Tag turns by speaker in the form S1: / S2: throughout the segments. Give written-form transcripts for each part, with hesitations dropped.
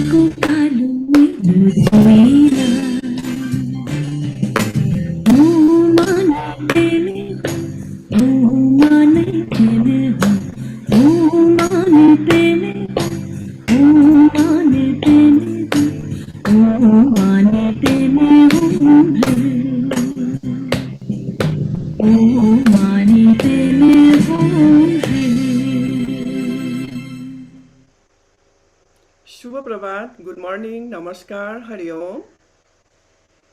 S1: को कालो मेरो छोइला माने तेने माने तेने माने तेने माने तेने माने तेने
S2: शुभ प्रभात, गुड मर्निङ, नमस्कार, हरिओम।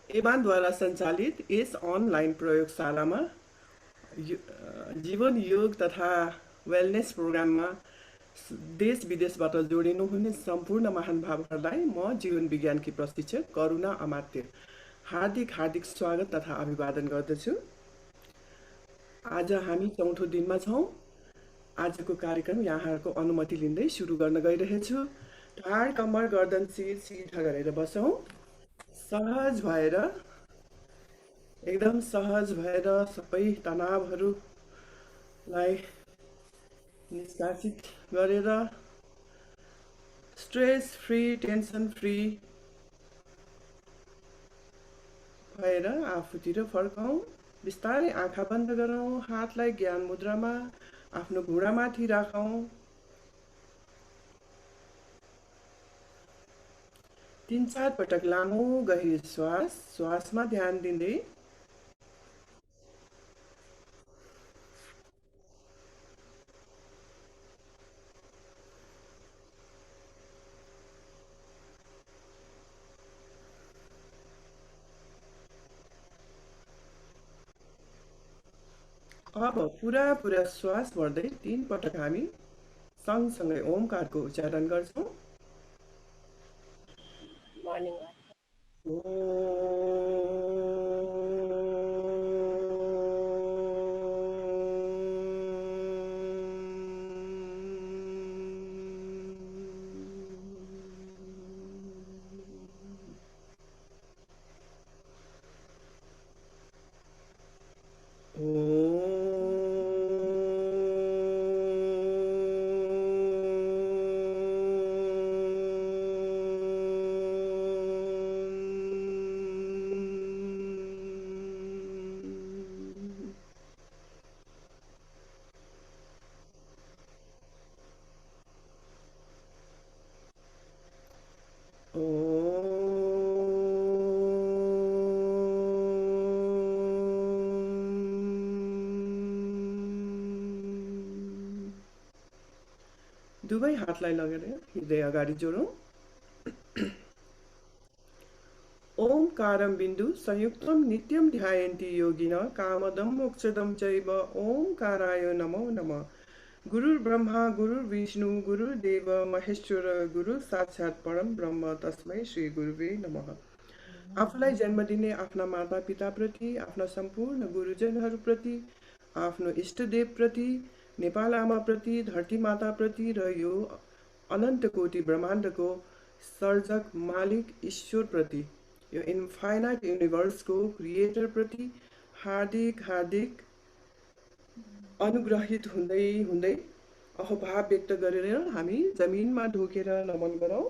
S2: एबानद्वारा सञ्चालित यस अनलाइन प्रयोगशालामा जीवन योग तथा वेलनेस प्रोग्राममा देश विदेशबाट जोडिनुहुने सम्पूर्ण महानुभावहरूलाई म जीवन विज्ञानकी प्रशिक्षक करुणा अमात्य हार्दिक हार्दिक स्वागत तथा अभिवादन गर्दछु। आज हामी चौथो दिनमा छौँ। आजको कार्यक्रम यहाँहरूको अनुमति लिँदै सुरु गर्न गइरहेछु। ढाड कम्मर गर्दन शिर सिधा गरेर बसौँ। सहज भएर एकदम सहज भएर सबै तनावहरूलाई निष्कासित गरेर स्ट्रेस फ्री टेन्सन फ्री भएर आफूतिर फर्कौँ। बिस्तारै आँखा बन्द गरौँ। हातलाई ज्ञान मुद्रामा आफ्नो घुँडामाथि राखौँ। 3-4 पटक लामो गहिरो श्वासमा ध्यान दिँदै अब पुरा श्वास भर्दै 3 पटक हामी सँगसँगै ओमकारको उच्चारण गर्छौँ। दुवै हातलाई लगेर हृदय अगाडि जोडौँ। ओमकारं बिन्दु संयुक्तं नित्यं ध्यायन्ति योगिनः कामदं मोक्षदं चैव ओमकाराय नमो नमः। गुरुर्ब्रह्मा गुरुर्विष्णु गुरुर्देव महेश्वर गुरु साक्षात् परम ब्रह्म तस्मै श्री गुरुवे नमः। आफूलाई जन्म दिने आफ्ना मातापिताप्रति, आफ्ना सम्पूर्ण गुरुजनहरूप्रति, आफ्नो इष्टदेवप्रति, नेपाल आमाप्रति, धरती माताप्रति र यो अनन्त कोटि ब्रह्माण्डको सर्जक मालिक ईश्वरप्रति, यो इन्फाइनाइट युनिभर्सको क्रिएटरप्रति हार्दिक हार्दिक अनुग्रहित हुँदै हुँदै अहोभाव व्यक्त गरेर हामी जमिनमा ढोकेर नमन गरौँ।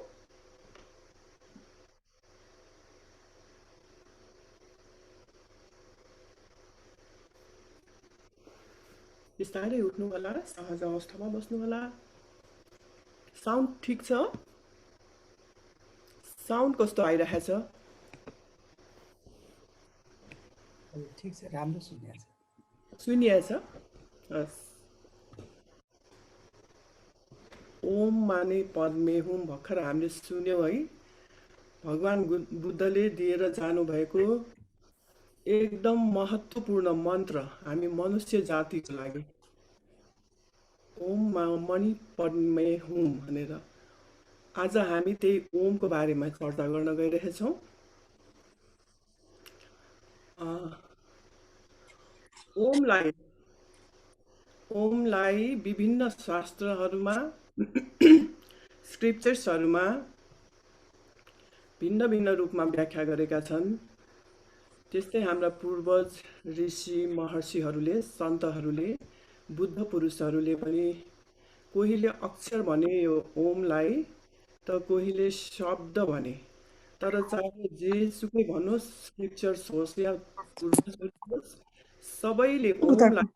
S2: बिस्तारै उठ्नु होला, सहज अवस्थामा बस्नु होला। साउन्ड ठिक छ? साउन्ड कस्तो आइरहेछ?
S3: ठिक छ, राम्रो
S2: सुनिएछ? हस्। ओम माने पद्मे हुम भर्खर हामीले सुन्यौँ है। भगवान् बुद्धले दिएर जानुभएको एकदम महत्त्वपूर्ण मन्त्र हामी मनुष्य जातिको लागि। ओम मणि पद्मे हुम भनेर आज हामी त्यही ओमको बारेमा चर्चा गर्न गइरहेछौँ। ओमलाई विभिन्न शास्त्रहरूमा स्क्रिप्चर्सहरूमा भिन्न भिन्न रूपमा व्याख्या गरेका छन्। त्यस्तै हाम्रा पूर्वज ऋषि महर्षिहरूले, सन्तहरूले, बुद्ध पुरुषहरूले पनि कोहीले अक्षर भने यो ओमलाई त कोहीले शब्द भने, तर चाहे जेसुकै भन्नुहोस्, स्क्रिप्चर्स होस् या पूर्वजहरू होस्, सबैले ओमलाई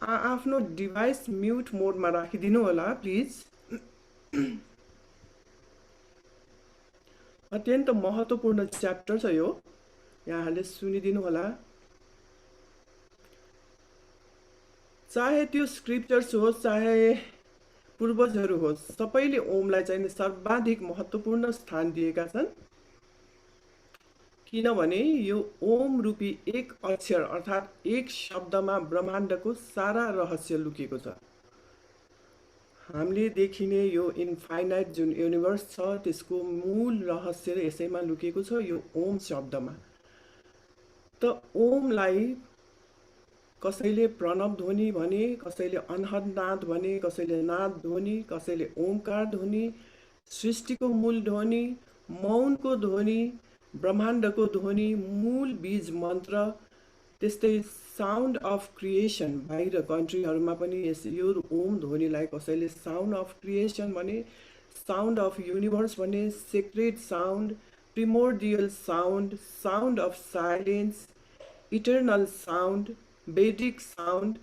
S2: आफ्नो डिभाइस म्युट मोडमा राखिदिनु होला प्लिज। अत्यन्त महत्त्वपूर्ण च्याप्टर छ यो, यहाँहरूले सुनिदिनु होला। चाहे त्यो स्क्रिप्चर्स होस् चाहे पूर्वजहरू होस्, सबैले ओमलाई चाहिँ सर्वाधिक महत्त्वपूर्ण स्थान दिएका छन्, किनभने यो ओम रूपी एक अक्षर अर्थात् एक शब्दमा ब्रह्माण्डको सारा रहस्य लुकेको छ। हामीले देखिने यो इन्फाइनाइट जुन युनिभर्स छ त्यसको मूल रहस्य यसैमा लुकेको छ, यो ओम शब्दमा। त ओमलाई कसैले प्रणव ध्वनि भने, कसैले अनहद नाद भने, कसैले नाद ध्वनि, कसैले ओमकार ध्वनि, सृष्टिको मूल ध्वनि, मौनको ध्वनि, ब्रह्माण्डको ध्वनि, मूल बीज मन्त्र, त्यस्तै साउन्ड अफ क्रिएसन। बाहिर कन्ट्रीहरूमा पनि यो ओम ध्वनिलाई कसैले साउन्ड अफ क्रिएसन भने, साउन्ड अफ युनिभर्स भने, sacred sound, primordial sound, sound of silence, eternal sound, Vedic sound,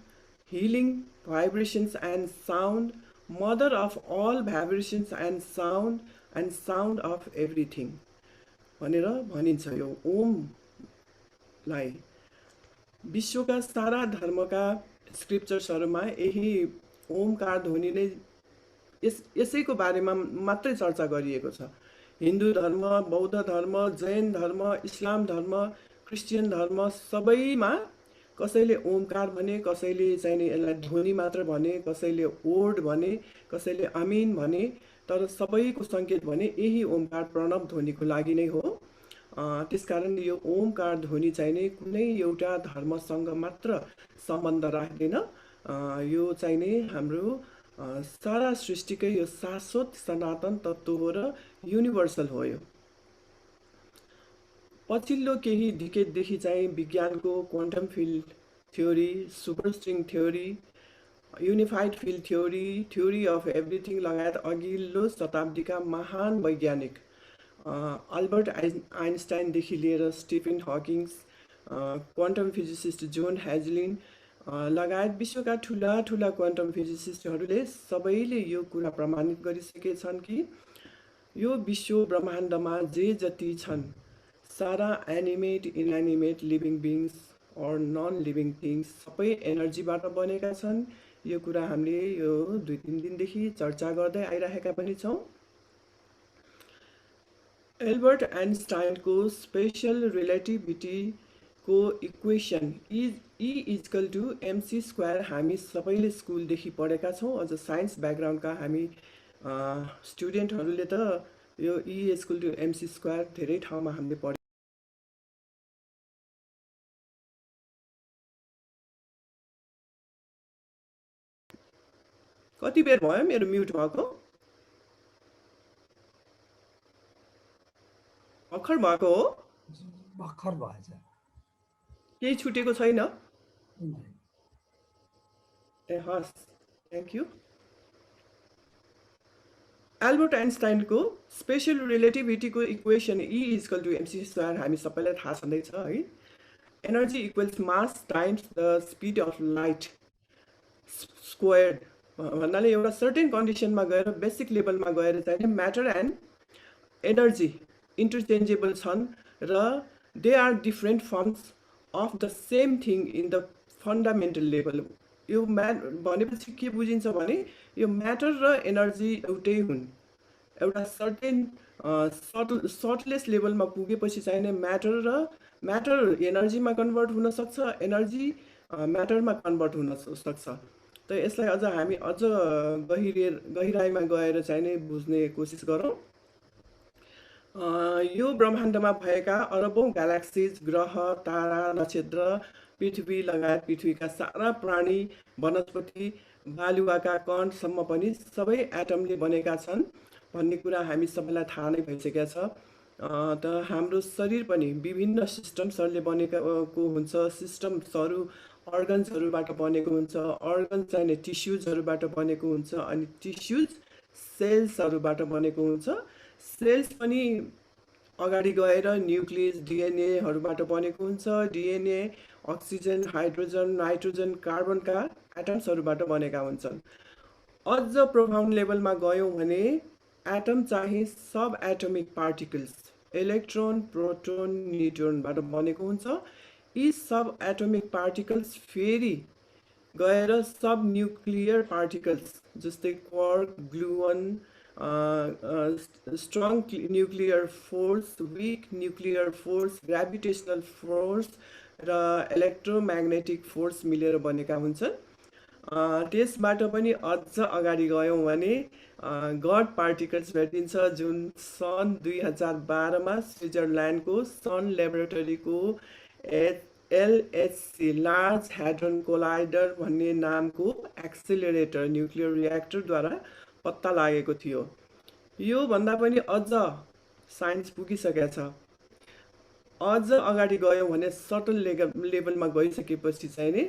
S2: healing vibrations and sound, mother of all vibrations and sound of everything भनेर भनिन्छ। यो ओमलाई विश्वका सारा धर्मका स्क्रिप्चर्सहरूमा यही ओमकार ध्वनिले यसैको बारेमा मात्रै चर्चा गरिएको छ। हिन्दू धर्म, बौद्ध धर्म, जैन धर्म, इस्लाम धर्म, क्रिस्चियन धर्म सबैमा कसैले ओमकार भने, कसैले चाहिँ यसलाई ध्वनि मात्र भने, कसैले ओड भने, कसैले अमिन भने, तर सबैको सङ्केत भने यही ओमकार प्रणव ध्वनिको लागि नै हो। त्यसकारण यो ओमकार ध्वनि चाहिँ नै कुनै एउटा धर्मसँग मात्र सम्बन्ध राख्दैन, यो चाहिँ नै हाम्रो सारा सृष्टिकै यो शाश्वत सनातन तत्त्व हो र युनिभर्सल हो। यो पछिल्लो केही डिकेडदेखि चाहिँ विज्ञानको quantum field theory, superstring theory, unified field theory, theory of everything लगायत अघिल्लो शताब्दीका महान वैज्ञानिक अल्बर्ट आइन्स्टाइनदेखि लिएर Stephen Hawkings, quantum physicist John Hagelin लगायत विश्वका ठुला ठुला क्वान्टम फिजिसिस्टहरूले सबैले यो कुरा प्रमाणित गरिसकेछन् कि यो विश्व ब्रह्माण्डमा जे जति छन् सारा एनिमेट, इनएनिमेट, लिभिङ बिङ्स और नन लिभिङ थिङ्स सबै एनर्जीबाट बनेका छन्। यो कुरा हामीले यो 2-3 दिनदेखि चर्चा गर्दै आइरहेका पनि छौँ। एल्बर्ट आइन्स्टाइनको स्पेशल रिलेटिभिटीको equation E equal to mc square हामी सबैले स्कुलदेखि पढेका छौँ। अझ साइन्स ब्याकग्राउन्डका हामी स्टुडेन्टहरूले त यो E equal to mc square धेरै ठाउँमा हामीले पढे। कति बेर भयो मेरो म्युट भएको? भर्खर भएको हो?
S3: भर्खर भएछ,
S2: केही छुटेको छैन? ए हस्, थ्याङ्क यू। एल्बर्ट आइन्स्टाइनको स्पेशल रिलेटिभिटीको equation E equal to mc square हामी सबैलाई थाहा छँदैछ है। Energy equals mass times the speed of light squared भन्नाले एउटा सर्टेन कन्डिसनमा गएर बेसिक लेभलमा गएर चाहिँ म्याटर एन्ड एनर्जी इन्टरचेन्जेबल छन् र they are different forms of the same thing in the fundamental level. यो भनेपछि के बुझिन्छ भने यो म्याटर र एनर्जी एउटै हुन्। एउटा सर्टेन सर्टलेस लेभलमा पुगेपछि चाहिँ म्याटर एनर्जीमा कन्भर्ट हुन सक्छ, एनर्जी म्याटरमा कन्भर्ट हुन सक्छ। त यसलाई अझ हामी अझ गहिराइमा गएर चाहिँ नै बुझ्ने कोसिस गरौँ। यो ब्रह्माण्डमा भएका अरबौं ग्यालेक्सिज, ग्रह, तारा, नक्षत्र, पृथ्वी लगायत पृथ्वीका सारा प्राणी, वनस्पति, बालुवाका कणसम्म पनि सबै एटमले बनेका छन् भन्ने कुरा हामी सबैलाई थाहा नै भइसकेको छ। त हाम्रो शरीर पनि विभिन्न सिस्टम्सहरूले बनेको हुन्छ। सिस्टम्सहरू अर्गन्सहरूबाट बनेको हुन्छ। अर्गन चाहिँ टिस्युजहरूबाट बनेको हुन्छ अनि टिस्युज सेल्सहरूबाट बनेको हुन्छ। सेल्स पनि अगाडि गएर न्युक्लियस डिएनएहरूबाट बनेको हुन्छ। डिएनए अक्सिजन हाइड्रोजन नाइट्रोजन कार्बनका एटम्सहरूबाट बनेका हुन्छन्। अझ प्रोफाउन्ड लेभलमा गयौँ भने एटम चाहिँ सब एटमिक पार्टिकल्स इलेक्ट्रोन प्रोटोन न्युट्रोनबाट बनेको हुन्छ। यी सब एटमिक पार्टिकल्स फेरि गएर सब न्युक्लियर पार्टिकल्स जस्तै quark gluon strong nuclear force week nuclear force gravitational force र इलेक्ट्रोम्याग्नेटिक फोर्स मिलेर बनेका हुन्छन्। त्यसबाट पनि अझ अगाडि गयौँ भने गड पार्टिकल्स भेटिन्छ जुन सन् 2012मा स्विजरल्यान्डको सन ल्याबोरेटरीको LHC लार्ज hadron कोलाइडर भन्ने नामको एक्सेलरेटर न्युक्लियर रियाक्टरद्वारा पत्ता लागेको थियो। यो भन्दा पनि अझ साइन्स पुगिसकेको छ। अझ अगाडि गयौँ भने सटल लेभलमा गइसकेपछि चाहिँ नि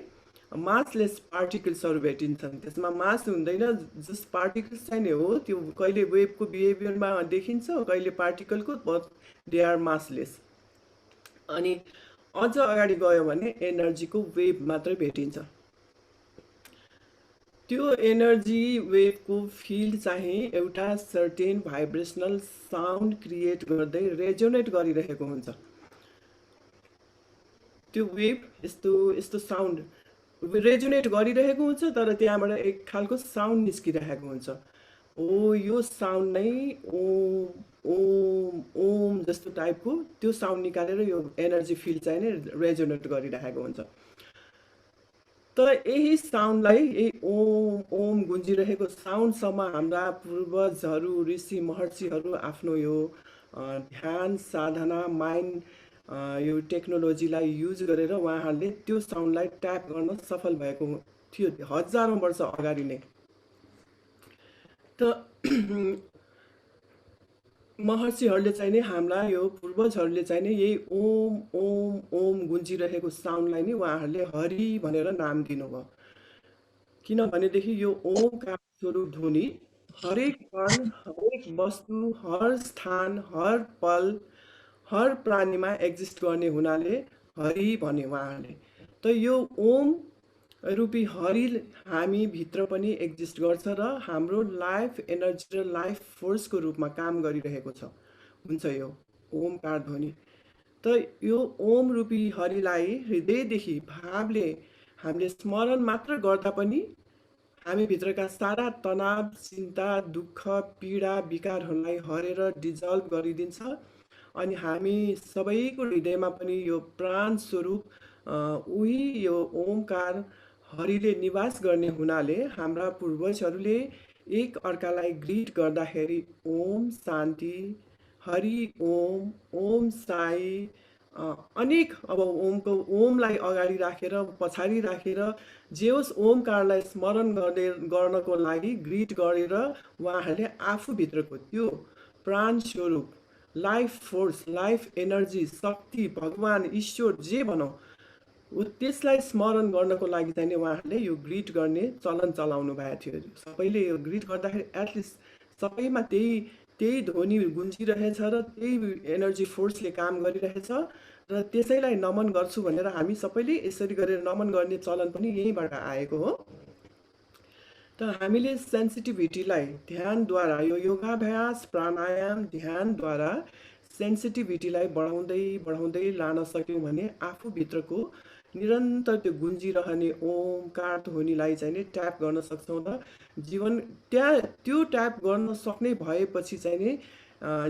S2: मासलेस पार्टिकल्सहरू भेटिन्छन्। त्यसमा मास हुँदैन, जस्ट पार्टिकल्स चाहिँ नि हो। त्यो कहिले वेभको बिहेभियरमा देखिन्छ, कहिले पार्टिकलको, बट दे आर मासलेस। अनि अझ अगाडि गयो भने एनर्जीको वेभ मात्रै भेटिन्छ। त्यो एनर्जी वेभको फिल्ड चाहिँ एउटा सर्टेन भाइब्रेसनल साउन्ड क्रिएट गर्दै रेजोनेट गरिरहेको हुन्छ। त्यो वेभ यस्तो साउन्ड रेजोनेट गरिरहेको हुन्छ, तर त्यहाँबाट एक खालको साउन्ड निस्किरहेको हुन्छ। ओ यो साउन्ड नै ओम ओम ओम जस्तो टाइपको त्यो साउन्ड निकालेर यो एनर्जी फिल्ड चाहिँ नै रेजोनेट गरिरहेको हुन्छ। तर यही साउन्डलाई यही ओम ओम गुन्जिरहेको साउन्डसम्म हाम्रा पूर्वजहरू ऋषि महर्षिहरू आफ्नो यो ध्यान साधना माइन्ड यो टेक्नोलोजीलाई युज गरेर उहाँहरूले त्यो साउन्डलाई ट्याप गर्न सफल भएको थियो हजारौँ वर्ष अगाडि नै। त महर्षिहरूले चाहिँ नि हाम्रा यो पूर्वजहरूले चाहिँ नि यही ओम ओम ओम गुन्जिरहेको साउन्डलाई नि उहाँहरूले हरि भनेर नाम दिनुभयो। किनभनेदेखि यो ओमका स्वरूप ध्वनि हरेक कण हरेक वस्तु हर स्थान हर पल हर प्राणीमा एक्जिस्ट गर्ने हुनाले हरि भने उहाँहरूले। त यो ओम रूपी हरि हामी भित्र पनि एक्जिस्ट गर्छ र हाम्रो लाइफ एनर्जी र लाइफ फोर्सको रूपमा काम गरिरहेको छ हुन्छ यो ओमकार ध्वनि। त यो ओम रूपी हरिलाई हृदयदेखि भावले हामीले स्मरण मात्र गर्दा पनि हामी भित्रका सारा तनाव चिन्ता दुःख पीडा विकारहरूलाई हरेर डिजल्भ गरिदिन्छ। अनि हामी सबैको हृदयमा पनि यो प्राण स्वरूप उही यो ओमकार हरिले निवास गर्ने हुनाले हाम्रा पूर्वजहरूले एक अर्कालाई ग्रिट गर्दाखेरि ओम शान्ति हरि ओम ओम साई अनेक अब ओमको ओमलाई अगाडि राखेर पछाडि राखेर जे होस् ओमकारलाई स्मरण गर्नको लागि ग्रिट गरेर उहाँहरूले आफूभित्रको त्यो प्राण स्वरूप लाइफ फोर्स लाइफ एनर्जी शक्ति भगवान ईश्वर जे भनौँ त्यसलाई स्मरण गर्नको लागि चाहिँ उहाँहरूले यो ग्रिट गर्ने चलन चलाउनु भएको थियो। सबैले यो ग्रिट गर्दाखेरि एटलिस्ट सबैमा त्यही ध्वनि गुन्जिरहेछ र त्यही एनर्जी फोर्सले काम गरिरहेछ र त्यसैलाई नमन गर्छु भनेर हामी सबैले यसरी गरेर नमन गर्ने चलन पनि यहीँबाट आएको हो। त हामीले सेन्सिटिभिटीलाई ध्यानद्वारा यो योगाभ्यास प्राणायाम ध्यानद्वारा सेन्सिटिभिटीलाई बढाउँदै बढाउँदै लान सक्यौँ भने आफूभित्रको निरन्तर त्यो गुन्जिरहने ओमकार ध्वनिलाई चाहिँ नि ट्याप गर्न सक्छौँ र जीवन त्यो ट्याप गर्न सक्ने भएपछि चाहिँ नि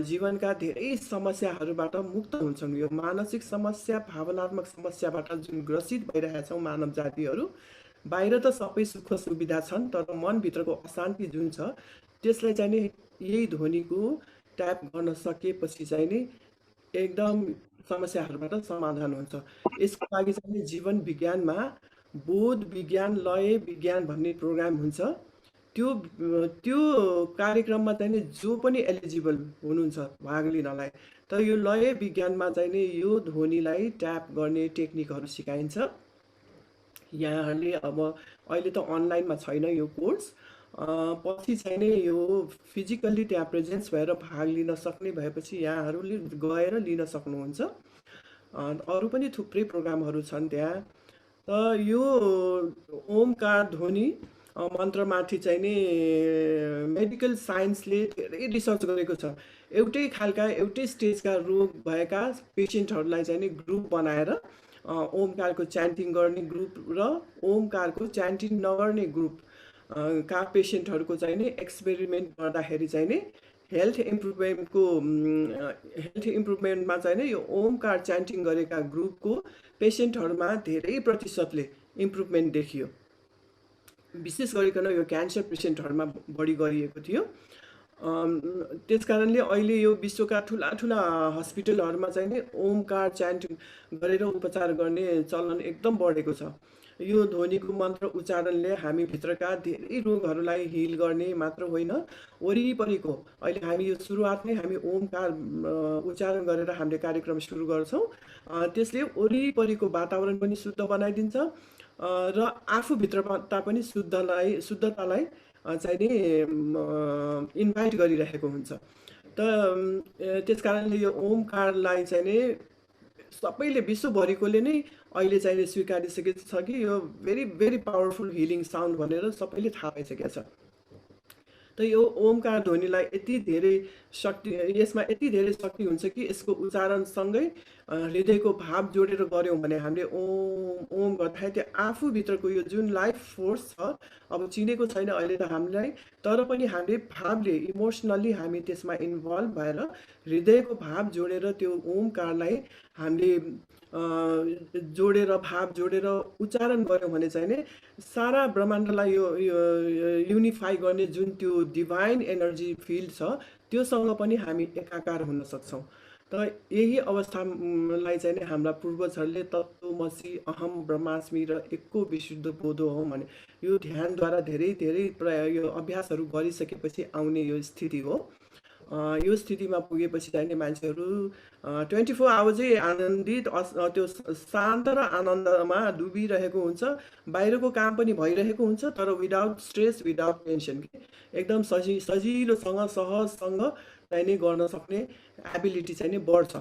S2: जीवनका धेरै समस्याहरूबाट मुक्त हुन्छन्। यो मानसिक समस्या भावनात्मक समस्याबाट जुन ग्रसित भइरहेछौँ मानव जातिहरू बाहिर त सबै सुख सुविधा छन् तर मनभित्रको अशान्ति जुन छ त्यसलाई चाहिँ नि यही ध्वनिको ट्याप गर्न सकेपछि चाहिँ नि एकदम समस्याहरूबाट समाधान हुन्छ। यसको लागि चाहिँ जीवन विज्ञानमा बोध विज्ञान लय विज्ञान भन्ने प्रोग्राम हुन्छ। त्यो कार्यक्रममा चाहिँ नि जो पनि एलिजिबल हुनुहुन्छ भाग लिनलाई त यो लय विज्ञानमा चाहिँ नि यो ध्वनिलाई ट्याप गर्ने टेक्निकहरू सिकाइन्छ। यहाँहरूले अब अहिले त अनलाइनमा छैन यो कोर्स, पछि चाहिँ नै यो फिजिकल्ली त्यहाँ प्रेजेन्स भएर भाग लिन सक्ने भएपछि यहाँहरूले गएर लिन सक्नुहुन्छ। अरू पनि थुप्रै प्रोग्रामहरू छन् त्यहाँ। त यो ओमकार ध्वनि मन्त्रमाथि चाहिँ नि मेडिकल साइन्सले धेरै रिसर्च गरेको छ। एउटै खालका एउटै स्टेजका रोग भएका पेसेन्टहरूलाई चाहिँ नि ग्रुप बनाएर ओमकारको च्यान्टिङ गर्ने ग्रुप र ओमकारको च्यान्टिङ नगर्ने ग्रुप का पेसेन्टहरूको चाहिँ नि एक्सपेरिमेन्ट गर्दाखेरि चाहिँ नि हेल्थ इम्प्रुभमेन्टमा चाहिँ नि यो ओमकार च्यान्टिङ गरेका ग्रुपको पेसेन्टहरूमा धेरै प्रतिशतले इम्प्रुभमेन्ट देखियो। विशेष गरिकन यो क्यान्सर पेसेन्टहरूमा बढी गरिएको थियो। त्यस कारणले अहिले यो विश्वका ठुला ठुला हस्पिटलहरूमा चाहिँ नि ओमकार च्यान्टिङ गरेर उपचार गर्ने चलन एकदम बढेको छ। यो ध्वनिको मन्त्र उच्चारणले हामी भित्रका धेरै रोगहरूलाई हिल गर्ने मात्र होइन, वरिपरिको अहिले हामी यो सुरुवात नै हामी ओमकार उच्चारण गरेर हामीले कार्यक्रम सुरु गर्छौँ। त्यसले वरिपरिको वातावरण पनि शुद्ध बनाइदिन्छ र आफूभित्रता पनि शुद्धतालाई चाहिँ नि इन्भाइट गरिरहेको हुन्छ। त त्यस कारणले यो ओमकारलाई चाहिँ नि सबैले विश्वभरिकोले नै अहिले चाहिँ स्वीकारिसकेको छ कि यो very very powerful healing sound भनेर सबैले थाहा पाइसकेको छ। त यो ओमकार ध्वनिलाई यति धेरै शक्ति, यसमा यति धेरै शक्ति हुन्छ कि यसको उच्चारणसँगै हृदयको भाव जोडेर गऱ्यौँ भने हामीले ओम गर्दाखेरि त्यो आफूभित्रको यो जुन लाइफ फोर्स छ, अब चिनेको छैन अहिले त हामीलाई, तर पनि हामीले भावले इमोसनल्ली हामी त्यसमा इन्भल्भ भएर हृदयको भाव जोडेर त्यो ओमकारलाई हामीले जोडेर भाव जोडेर उच्चारण गऱ्यौँ भने चाहिँ नि सारा ब्रह्माण्डलाई यो युनिफाई गर्ने जुन त्यो डिभाइन एनर्जी फिल्ड छ त्योसँग पनि हामी एकाकार हुन सक्छौँ। त यही अवस्थालाई चाहिँ नि हाम्रा पूर्वजहरूले तत्त्वमसि अहम ब्रह्मास्मि र एको विशुद्ध बोधो हो भने यो ध्यानद्वारा धेरै धेरै यो अभ्यासहरू गरिसकेपछि आउने यो स्थिति हो। यो स्थितिमा पुगेपछि चाहिँ मान्छेहरू 24 आवर्सै आनन्दित त्यो शान्त र आनन्दमा डुबिरहेको हुन्छ। बाहिरको काम पनि भइरहेको हुन्छ तर विदाउट स्ट्रेस, विदाउट टेन्सन, एकदम सजिलोसँग सहजसँग चाहिँ नि गर्न सक्ने एबिलिटी चाहिँ नि बढ्छ।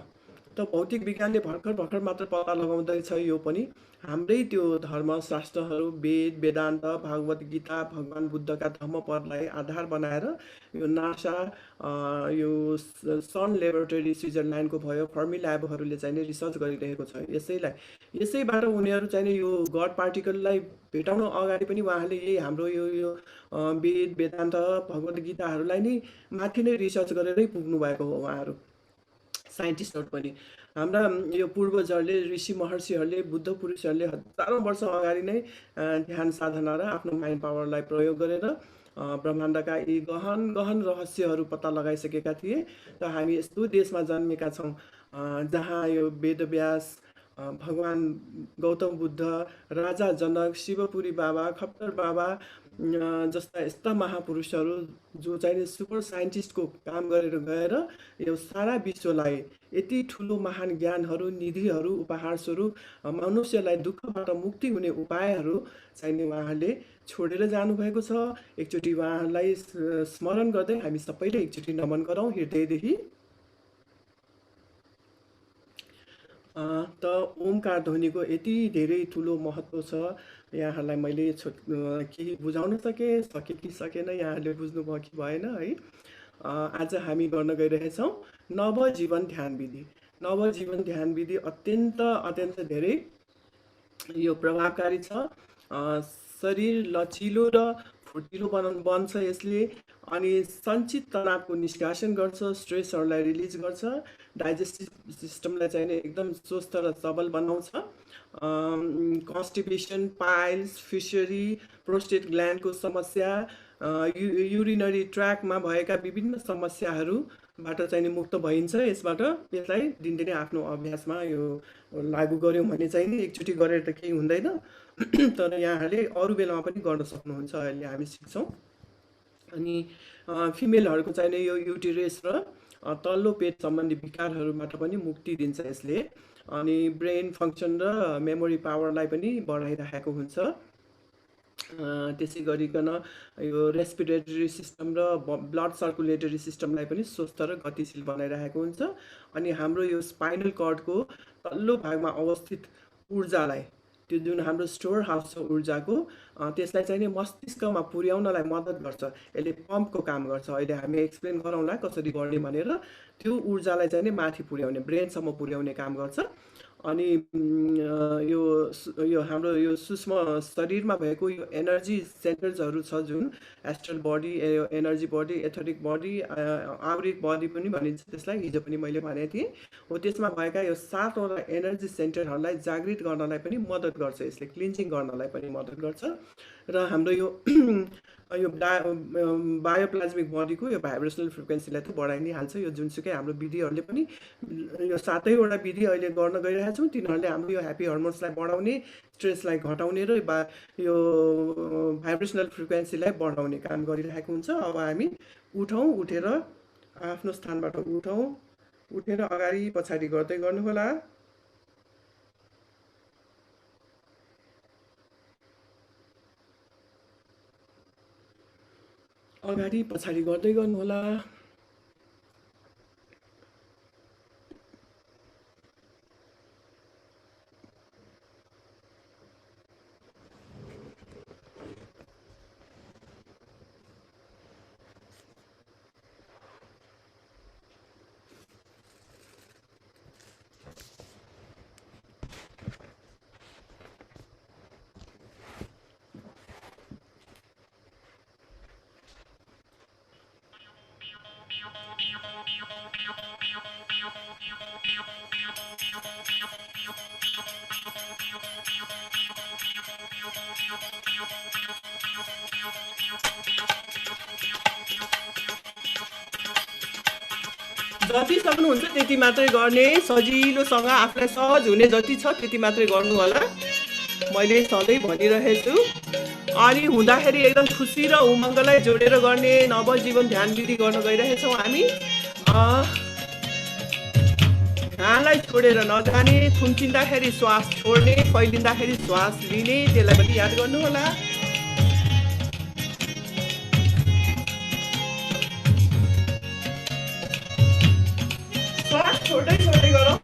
S2: त भौतिक विज्ञानले भर्खर मात्र पत्ता लगाउँदैछ यो पनि। हाम्रै त्यो धर्मशास्त्रहरू वेद, वेदान्त, भागवत गीता, भगवान् बुद्धका धम्मपदलाई आधार बनाएर यो नासा, यो सन लेबोरेटरी स्विजरल्यान्डको भयो, फर्मी ल्याबहरूले चाहिँ नि रिसर्च गरिरहेको छ। यसैबाट उनीहरू चाहिँ नि यो गड पार्टिकललाई भेटाउन अगाडि पनि उहाँले यही हाम्रो यो वेद, वेदान्त, भगवत गीताहरूलाई नै माथि नै रिसर्च गरेरै पुग्नु भएको हो। उहाँहरू साइन्टिस्टहरू पनि हाम्रा यो पूर्वजहरूले, ऋषि महर्षिहरूले, बुद्ध पुरुषहरूले हजारौँ वर्ष अगाडि नै ध्यान साधना र आफ्नो माइन्ड पावरलाई प्रयोग गरेर ब्रह्माण्डका यी गहन गहन रहस्यहरू पत्ता लगाइसकेका थिए। र हामी यस्तो देशमा जन्मेका छौँ जहाँ यो वेदव्यास, भगवान् गौतम बुद्ध, राजा जनक, शिवपुरी बाबा, खप्टर बाबा जस्ता यस्ता महापुरुषहरू जो चाहिँ सुपर साइन्टिस्टको काम गरेर गएर यो सारा विश्वलाई यति ठुलो महान ज्ञानहरू, निधिहरू, उपहारस्वरूप मनुष्यलाई दुःखबाट मुक्ति हुने उपायहरू चाहिँ उहाँहरूले छोडेर जानुभएको छ। एकचोटि उहाँहरूलाई स्मरण गर्दै हामी सबैले एकचोटि नमन गरौँ हृदयदेखि। त ओमकार ध्वनिको यति धेरै ठुलो महत्त्व छ। यहाँहरूलाई मैले केही बुझाउन सके कि सकेन, यहाँहरूले बुझ्नुभयो कि भएन है। आज हामी गर्न गइरहेछौँ नवजीवन ध्यान विधि। नवजीवन ध्यान विधि अत्यन्त धेरै यो प्रभावकारी छ। शरीर लचिलो र फुर्तिलो बन्छ यसले, अनि सञ्चित तनावको निष्कासन गर्छ, स्ट्रेसहरूलाई रिलिज गर्छ, डाइजेस्टिभ सिस्टमलाई चाहिँ एकदम स्वस्थ र सबल बनाउँछ। कन्स्टिपेसन, पाइल्स, फिसरी, प्रोस्टेट ग्ल्यान्डको समस्या, युरिनरी ट्र्याकमा भएका विभिन्न समस्याहरूबाट चाहिँ मुक्त भइन्छ यसबाट। यसलाई दिनदिनै आफ्नो अभ्यासमा यो लागू गऱ्यौँ भने चाहिँ एकचोटि गरेर त केही हुँदैन, तर यहाँहरूले अरू बेलामा पनि गर्न सक्नुहुन्छ। अहिले हामी सिक्छौँ। अनि फिमेलहरूको चाहिँ यो युटेरस र तल्लो पेट सम्बन्धी विकारहरूबाट पनि मुक्ति दिन्छ यसले। अनि ब्रेन फङ्सन र मेमोरी पावरलाई पनि बढाइराखेको हुन्छ। त्यसै गरिकन यो रेस्पिरेटरी सिस्टम र ब्लड सर्कुलेटरी सिस्टमलाई पनि स्वस्थ र गतिशील बनाइरहेको हुन्छ। अनि हाम्रो यो स्पाइनल कर्डको तल्लो भागमा अवस्थित ऊर्जालाई, त्यो जुन हाम्रो स्टोर हाउस छ ऊर्जाको, त्यसलाई चाहिँ नि मस्तिष्कमा पुर्याउनलाई मद्दत गर्छ। यसले पम्पको काम गर्छ। अहिले हामी एक्सप्लेन गरौँला कसरी गर्ने भनेर। त्यो ऊर्जालाई चाहिँ नि माथि पुर्याउने, ब्रेनसम्म पुर्याउने काम गर्छ। अनि यो हाम्रो यो सूक्ष्म शरीरमा भएको यो एनर्जी सेन्टर्सहरू छ जुन astral body, energy body, etheric body, auric body पनि भनिन्छ त्यसलाई, हिजो पनि मैले भनेको थिएँ हो। त्यसमा भएका यो 7वटा एनर्जी सेन्टरहरूलाई जागृत गर्नलाई पनि मद्दत गर्छ। यसले क्लिन्जिङ गर्नलाई पनि मद्दत गर्छ। र हाम्रो यो यो बायोप्लाज्मिक बडीको यो भाइब्रेसनल फ्रिक्वेन्सीलाई त बढाइ नै हाल्छ। यो जुनसुकै हाम्रो विधिहरूले पनि, यो 7वटा विधि अहिले गर्न गइरहेका छौँ, तिनीहरूले हाम्रो यो ह्याप्पी हर्मोन्सलाई बढाउने, स्ट्रेसलाई घटाउने र यो भाइब्रेसनल फ्रिक्वेन्सीलाई बढाउने काम गरिरहेको हुन्छ। अब हामी उठौँ, उठेर आफ्नो स्थानबाट उठौँ, उठेर अगाडि पछाडि गर्दै गर्नुहोला। अगाडि पछाडि गर्दै गर्नुहोला। जति सक्नुहुन्छ त्यति मात्रै गर्ने, सजिलोसँग आफूलाई सहज हुने जति छ त्यति मात्रै गर्नु होला। मैले सधैँ भनिरहेछु। अनि हुँदाखेरि एकदम खुसी र उमङ्गलाई जोडेर गर्ने नवजीवन ध्यान विधि गर्न गइरहेछौँ हामी। ध्यानलाई छोडेर नजाने, थुम्किँदाखेरि श्वास छोड्ने, फैलिँदाखेरि श्वास लिने, त्यसलाई पनि याद गर्नुहोला। श्वास छोड्दै छोड्दै गरौँ।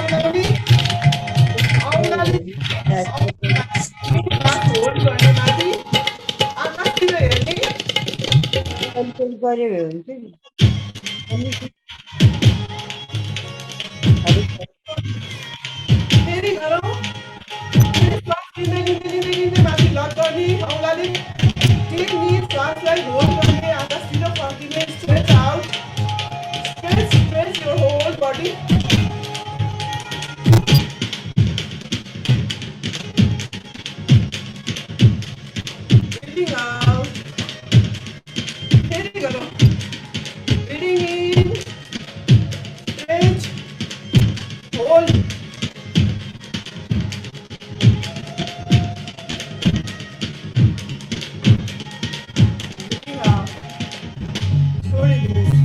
S2: औँलाले औँलाले श्वास होल्ड गर्ने माथि आकाशतिर हेर्ने
S4: गऱ्यो भने हुन्छ नि अनि अलिक
S2: फेरि गरौँ फेरि श्वास लिँदै लिँदै लिँदै लिँदै माथि लक गर्ने औँलाले टेक्ने श्वासलाई होल्ड गर्ने आकाशतिर फर्किने stretch out stretch your whole body breathing out फेरि गरौँ breathing in stretch hold breathing out छोडिदिनुहोस्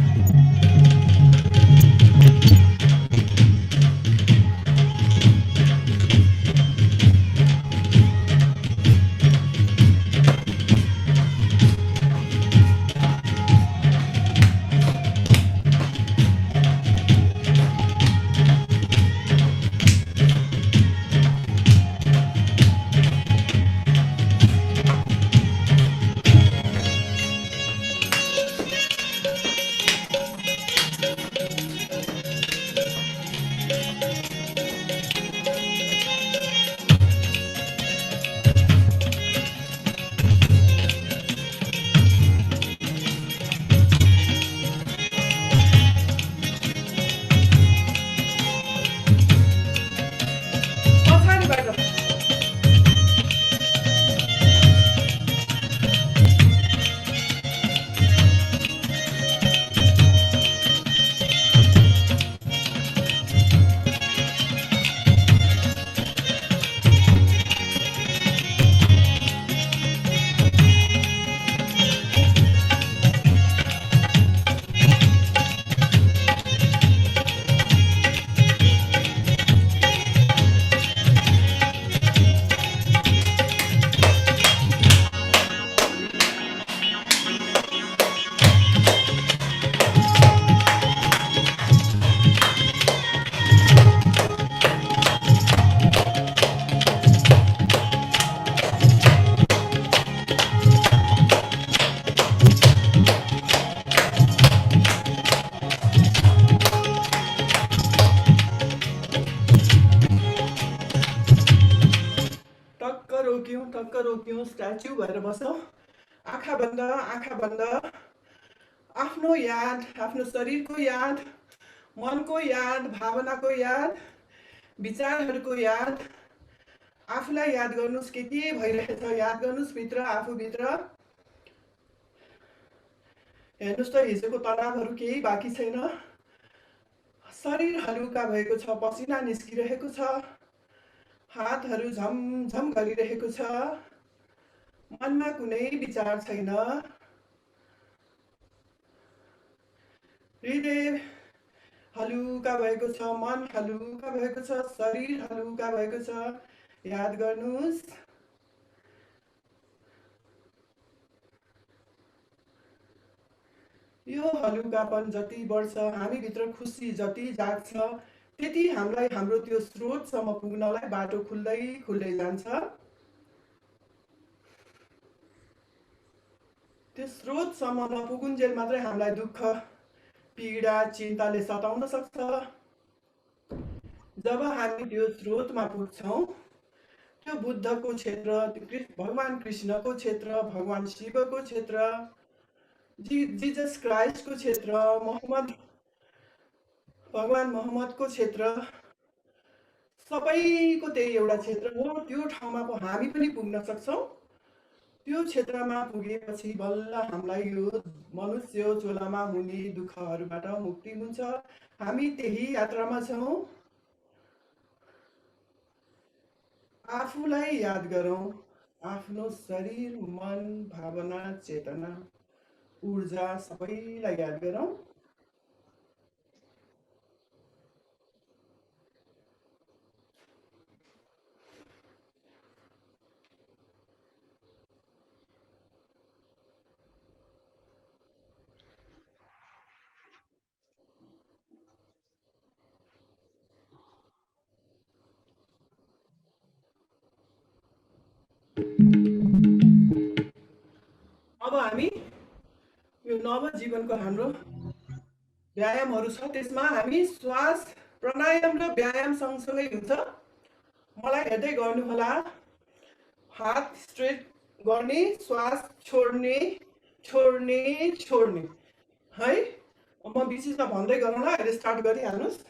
S2: पछाडिबाट टक्क रोक्यौँ स्ट्याच्यु भएर बसौँ आँखा बन्द आफ्नो याद आफ्नो शरीरको याद मनको याद भावनाको याद विचारहरूको याद आफूलाई याद गर्नुहोस् के भइरहेछ याद गर्नुहोस् भित्र आफूभित्र हेर्नुहोस् त हिजोको तनावहरू केही बाँकी छैन शरीर हलुका भएको छ पसिना निस्किरहेको छ हातहरू झमझम गरिरहेको छ मनमा कुनै विचार छैन हृदय हलुका भएको छ मन हलुका भएको छ शरीर हलुका भएको छ याद गर्नुहोस् यो हलुकापन जति बढ्छ हामीभित्र खुसी जति जाग्छ त्यति हामीलाई हाम्रो त्यो स्रोतसम्म पुग्नलाई बाटो खुल्दै खुल्दै जान्छ त्यो स्रोतसम्म नपुगुन्जेल मात्रै हामीलाई दुःख पीडा चिन्ताले सताउन सक्छ जब हामी त्यो स्रोतमा पुग्छौँ त्यो बुद्धको क्षेत्र भगवान कृष्णको क्षेत्र भगवान शिवको क्षेत्र जिजस क्राइस्टको क्षेत्र भगवान मोहम्मदको क्षेत्र सबैको त्यही एउटा क्षेत्र हो त्यो ठाउँमा हामी पनि पुग्न सक्छौँ त्यो क्षेत्रमा पुगेपछि बल्ल हामीलाई यो मनुष्य चोलामा हुने दुःखहरूबाट मुक्ति हुन्छ हामी त्यही यात्रामा छौँ आफूलाई याद गरौँ आफ्नो शरीर मन भावना चेतना ऊर्जा सबैलाई याद गरौँ अब जीवनको हाम्रो व्यायामहरू छ, त्यसमा हामी श्वास प्राणायाम र व्यायाम सँगसँगै हुन्छ। मलाई हेर्दै गर्नुहोला। हात स्ट्रेट गर्ने, श्वास छोड्ने छोड्ने छोड्ने है। म बिचमा भन्दै गरौँला, अहिले स्टार्ट गरिहाल्नुहोस्।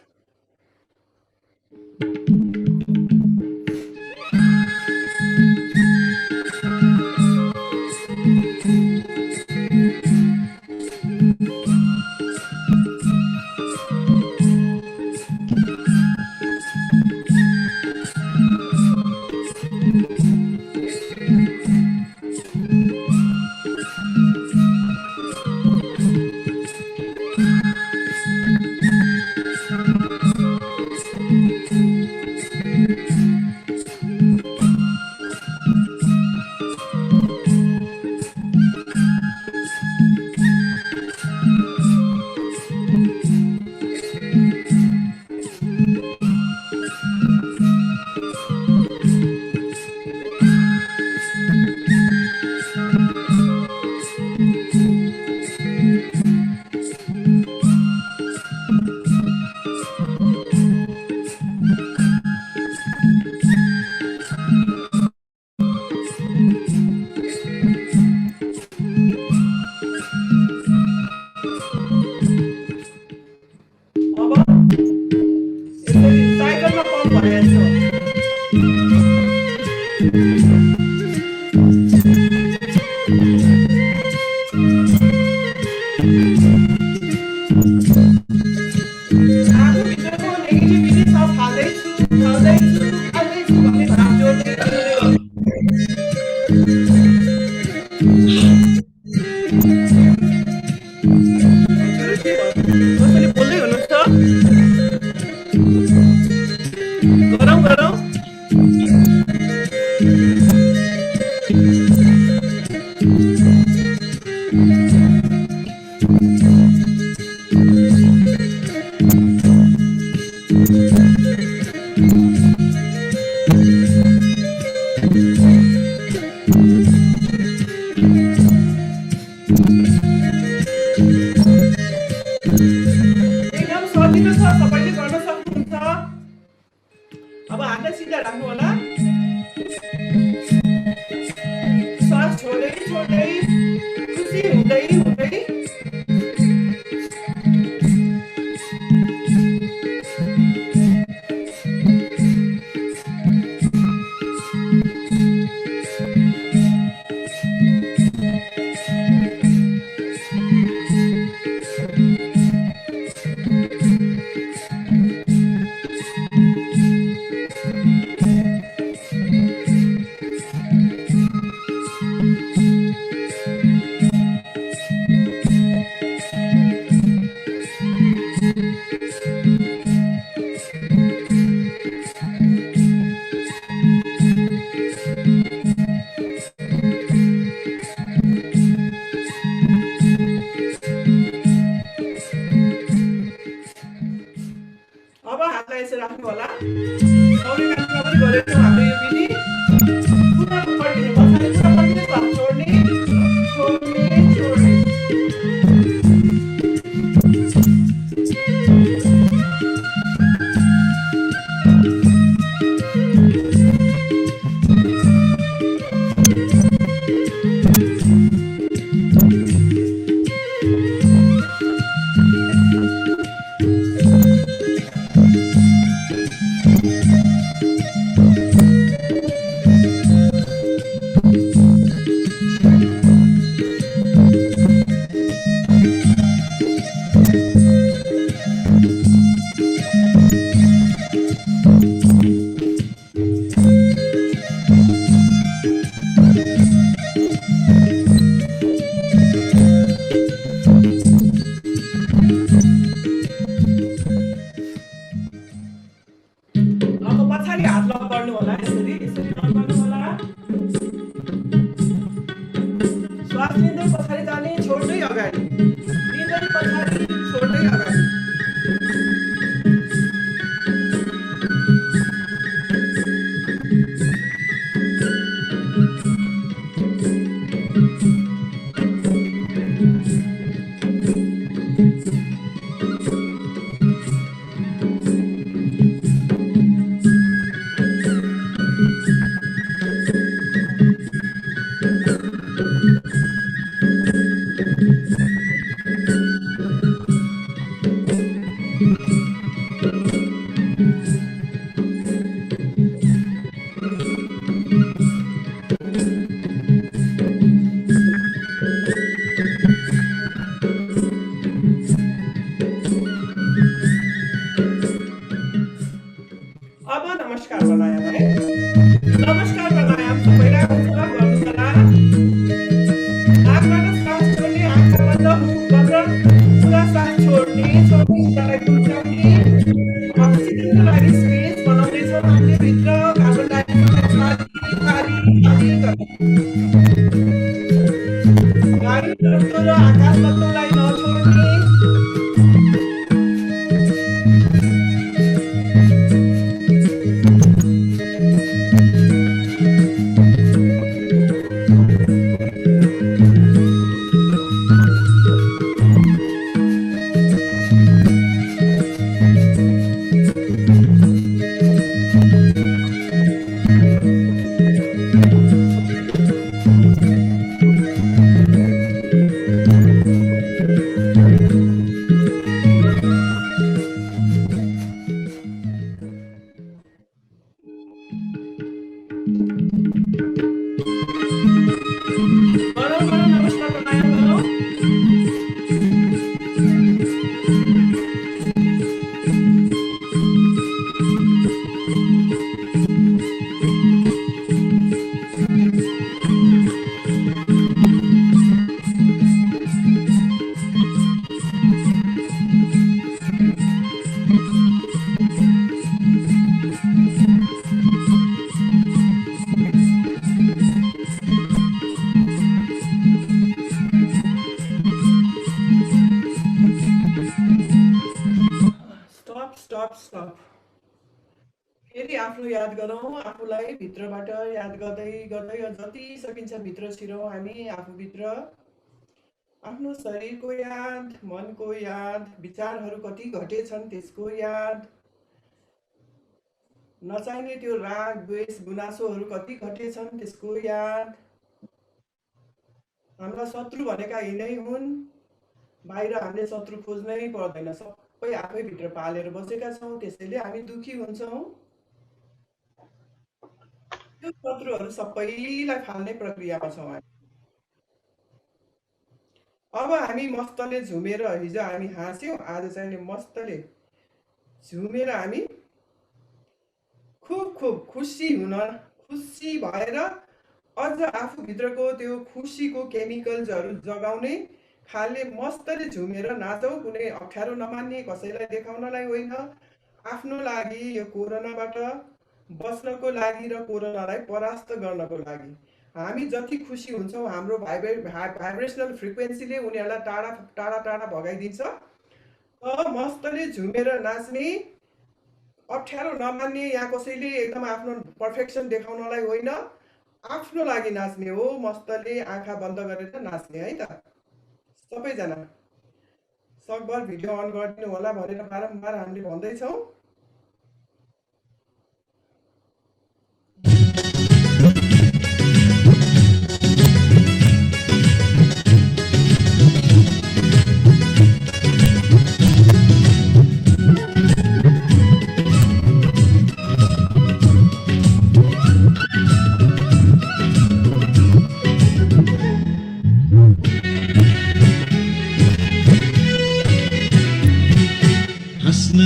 S2: अब नमस्कार प्राणायाम है। नमस्कार प्राणायाम सबैलाई हुन्छ गर्नुहोस् होला। नाकबाट श्वास छोड्ने, आँखा बन्द, मुख बन्द, पुरा श्वास छोड्ने, छोड्ने गुम्च्याउने। अक्सिजनको लागि स्पेस बनाउँदैछौँ हामीले भित्र, कार्बन डाइअक्साइड खाली खाली खाली गर्ने। वायु तत्त्व र आकाश तत्त्वलाई नछोड्ने। फेरि आफ्नो याद गरौँ, आफूलाई भित्रबाट याद गर्दै गर्दै जति सकिन्छ भित्र छिरौँ हामी आफूभित्र। आफ्नो शरीरको याद, मनको याद, विचारहरू कति घटेछन् त्यसको याद, नचाहिने त्यो राग द्वेष गुनासोहरू कति घटेछन् त्यसको याद। हाम्रा शत्रु भनेका यिनै हुन्, बाहिर हामीले शत्रु खोज्नै पर्दैन, सबै आफैभित्र पालेर बसेका छौँ, त्यसैले हामी दुखी हुन्छौँ। त्यो शत्रुहरू सबैलाई फाल्ने प्रक्रियामा छौँ हामी। अब हामी मस्तले झुमेर, हिजो हामी हाँस्यौँ, आज चाहिँ मस्तले झुमेर हामी खुब खुब खुसी हुन, खुसी भएर अझ आफूभित्रको त्यो खुसीको केमिकल्सहरू जगाउने खाले मस्तले झुमेर नाचौँ। कुनै अप्ठ्यारो नमान्ने, कसैलाई देखाउनलाई होइन, आफ्नो लागि, यो कोरोनाबाट बस्नको लागि र कोरोनालाई परास्त गर्नको लागि। हामी जति खुसी हुन्छौँ हाम्रो भाइब्रेसनल फ्रिक्वेन्सीले उनीहरूलाई टाढा टाढा टाढा भगाइदिन्छ। मस्तले झुमेर नाच्ने, अप्ठ्यारो नमान्ने, यहाँ कसैले एकदम आफ्नो पर्फेक्सन देखाउनलाई होइन, आफ्नो लागि नाच्ने हो। मस्तले आँखा बन्द गरेर नाच्ने है त सबैजना। सकभर भिडियो अन गरिदिनु होला भनेर बारम्बार हामीले भन्दैछौँ।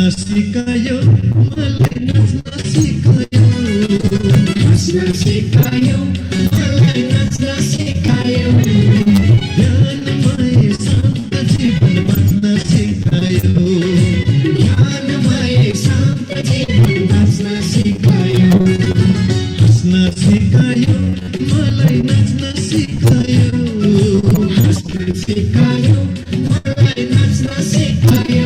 S5: सिकायो मलाई नाच्न सिकायो, हाँस्न सिकायो मलाई नाच्न सिकायो, ज्ञानमय शान्त जीवन बाँच्न सिकायो, ज्ञानमय शान्त जीवन बाँच्न सिकायो, हाँस्न सिकायो मलाई नाच्न सिकायो, हाँस्न सिकायो मलाई नाच्न सिकायो,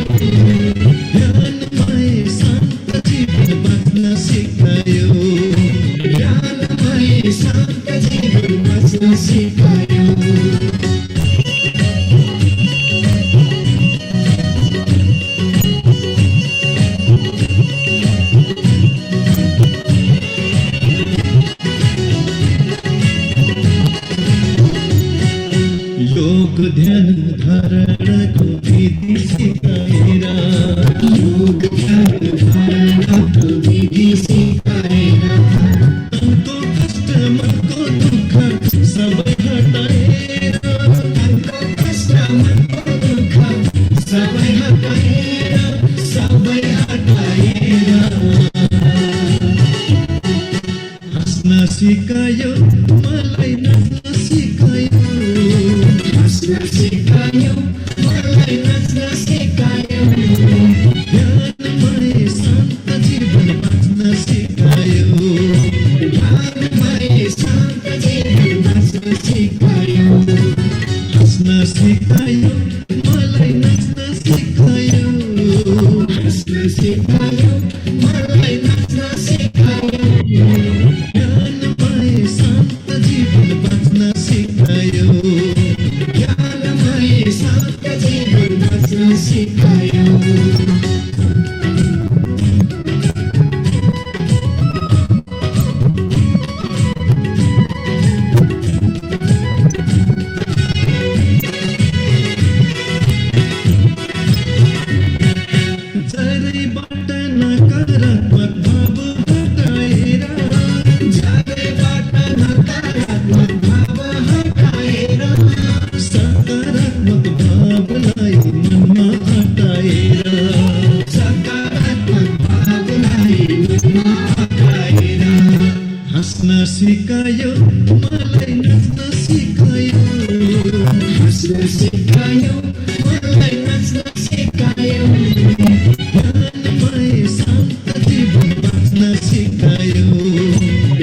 S5: योग ध्यान धारणाको विधि सिकाएर, योग ध्यान धारणाको विधि सिकाएर, तनको कष्ट मनको दुःख सबै हटाएर, तनको कष्ट मनको दुःख सबै हटाएर, सबै हटाएर सिकायो मलाई नाच्न सिकायो ज्ञान पाए शान्त जीवन बाँच्न सिकायो ज्ञान पाए शान्त जीवन बाँच्न सिकायो झरैबाट नकारात्मक भाव हटाएर झरैबाट नकारात्मक भाव हटाएर सकारात्मक भावलाई मनमा हटाएर सकारात्मक भावलाई मनमा हटाएर हाँस्न सिकायो मलाई नाच्न सिकायो हाँस्न सिकायो मलाई नाच्न सिकायो ज्ञानमय शान्त जीवन बाँच्न सिकायो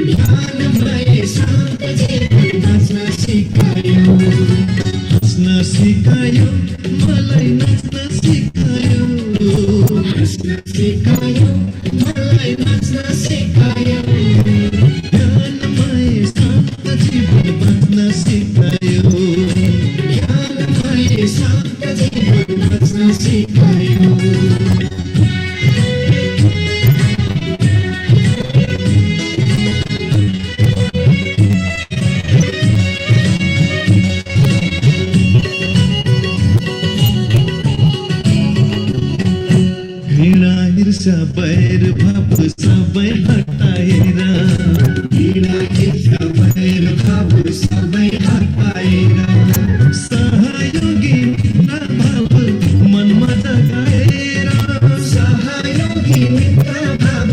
S5: ज्ञानमय शान्त जीवन बाँच्न सिकायो हाँस्न सिकायो मलाई नाच्न सिकायो हाँस्न सिकायो मलाई नाच्न सिकायो ज्ञानमय शान्त जीवन बाँच्न सिकायो ज्ञानमय शान्त जीवन बाँच्न सिकायो घृणा ईर्ष्या बैर भाव सबै हटाएर घृणा ईर्ष्या बैर भाव सबै हटाएर सहयोगी मित्र भाव मनमा जगाएर सहयोगी मित्र भाव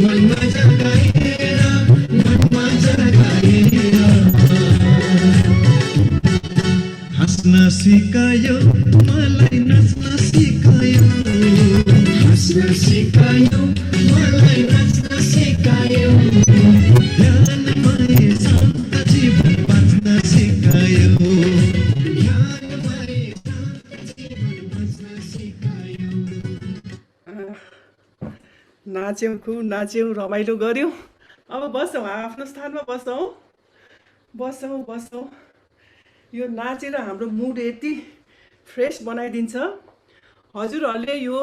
S5: मनमा जगाएर मनमा जगाएर हाँस्न सिकायो मलाई नाच्न सिकायो हाँस्न सिकायो मलाई नाच्न सिकायो ज्ञानमय शान्त जीवन बाँच्न सिकायो ज्ञानमय शान्त जीवन बाँच्न सिकायो
S2: नाच्यौँ खुब नाच्यौँ रमाइलो गऱ्यौँ। अब बसौँ आफ्नो स्थानमा बसौँ। यो नाचेर हाम्रो मुड यति फ्रेस बनाइदिन्छ। हजुरहरूले यो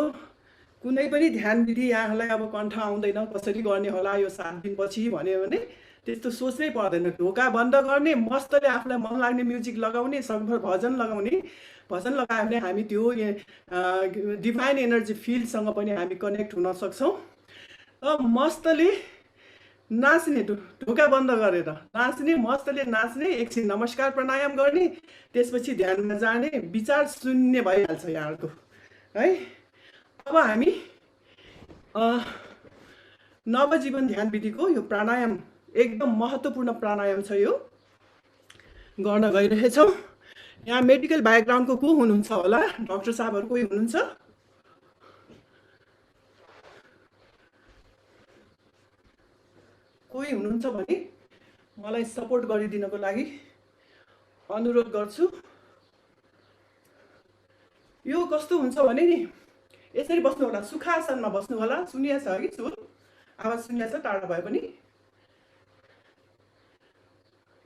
S2: कुनै पनि ध्यान विधि यहाँलाई अब कण्ठ आउँदैन कसरी गर्ने होला यो 7 दिनपछि भन्यो भने त्यस्तो सोच्नै पर्दैन। ढोका बन्द गर्ने मस्तले आफूलाई मन लाग्ने म्युजिक लगाउने सकभर भजन लगाउने भजन लगायो भने हामी त्यो डिभाइन एनर्जी फिल्डसँग पनि हामी कनेक्ट हुन सक्छौँ। मस्तले नाच्ने ढोका बन्द गरेर नाच्ने मस्तले नाच्ने एकछिन नमस्कार प्राणायाम गर्ने त्यसपछि ध्यानमा जाने विचार शून्य भइहाल्छ यहाँहरूको है। अब हामी नवजीवन ध्यान विधिको यो प्राणायाम एकदम महत्त्वपूर्ण प्राणायाम छ यो गर्न गइरहेछौँ। यहाँ मेडिकल ब्याकग्राउन्डको को हुनुहुन्छ होला? डाक्टर साहबहरू कोही हुनुहुन्छ? कोही हुनुहुन्छ भने मलाई सपोर्ट गरिदिनको लागि अनुरोध गर्छु। यो कस्तो हुन्छ भने नि यसरी बस्नु होला, सुखासनमा बस्नु होला। सुनिया छ कि सुर आवाज सुनिया छ टाढा भए पनि?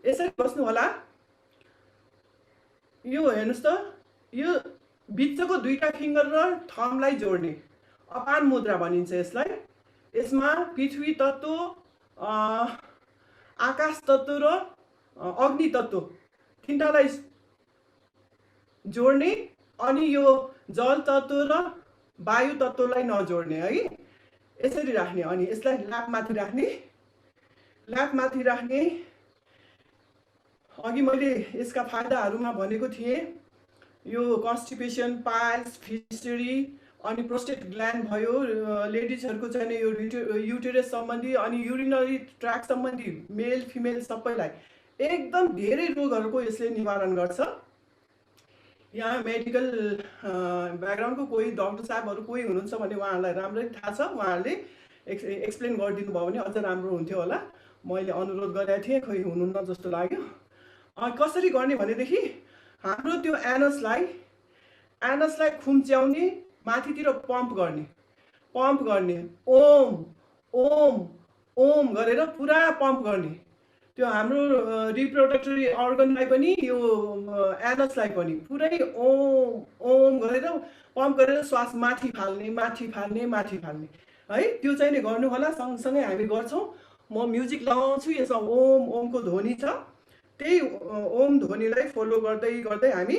S2: यसरी बस्नु होला। यो हेर्नुहोस् त, यो बिचको दुईटा फिङ्गर र थम्बलाई जोड्ने अपान मुद्रा भनिन्छ यसलाई। यसमा पृथ्वी तत्त्व, आकाश तत्त्व र अग्नि तत्त्व तिनटालाई जोड्ने अनि यो जल तत्त्व र वायु तत्त्वलाई नजोड्ने है। यसरी राख्ने अनि यसलाई ल्याप माथि राख्ने। अघि मैले यसका फाइदाहरूमा भनेको थिएँ, यो कन्स्टिपेसन, पाइल्स, फिस्टरी अनि प्रोस्टेट ग्ल्यान्ड भयो, लेडिजहरूको चाहिँ यो युटेरस सम्बन्धी अनि युरिनरी ट्र्याक सम्बन्धी मेल फिमेल सबैलाई एकदम धेरै रोगहरूको यसले निवारण गर्छ। यहाँ मेडिकल ब्याकग्राउन्डको कोही डाक्टर साहबहरू कोही हुनुहुन्छ भने उहाँहरूलाई राम्ररी थाहा छ, उहाँहरूले एक्सप्लेन गरिदिनु भयो भने अझ राम्रो हुन्थ्यो होला। मैले अनुरोध गरेको थिएँ, खोइ हुनुहुन्न जस्तो लाग्यो। कसरी गर्ने भनेदेखि हाम्रो त्यो एनसलाई खुम्च्याउने, माथितिर पम्प गर्ने। पम्प गर्ने ओम ओम ओम गरेर पुरा पम्प गर्ने त्यो हाम्रो रिप्रोडक्टरी अर्गनलाई पनि यो एनसलाई पनि पुरै ओम ओम गरेर पम्प गरेर श्वास माथि फाल्ने माथि फाल्ने माथि फाल्ने है त्यो चाहिँ नि गर्नु होला सँगसँगै हामी गर्छौँ म म्युजिक लगाउँछु यसमा ओम ओमको ध्वनि छ त्यही ओम ध्वनिलाई फलो गर्दै गर्दै हामी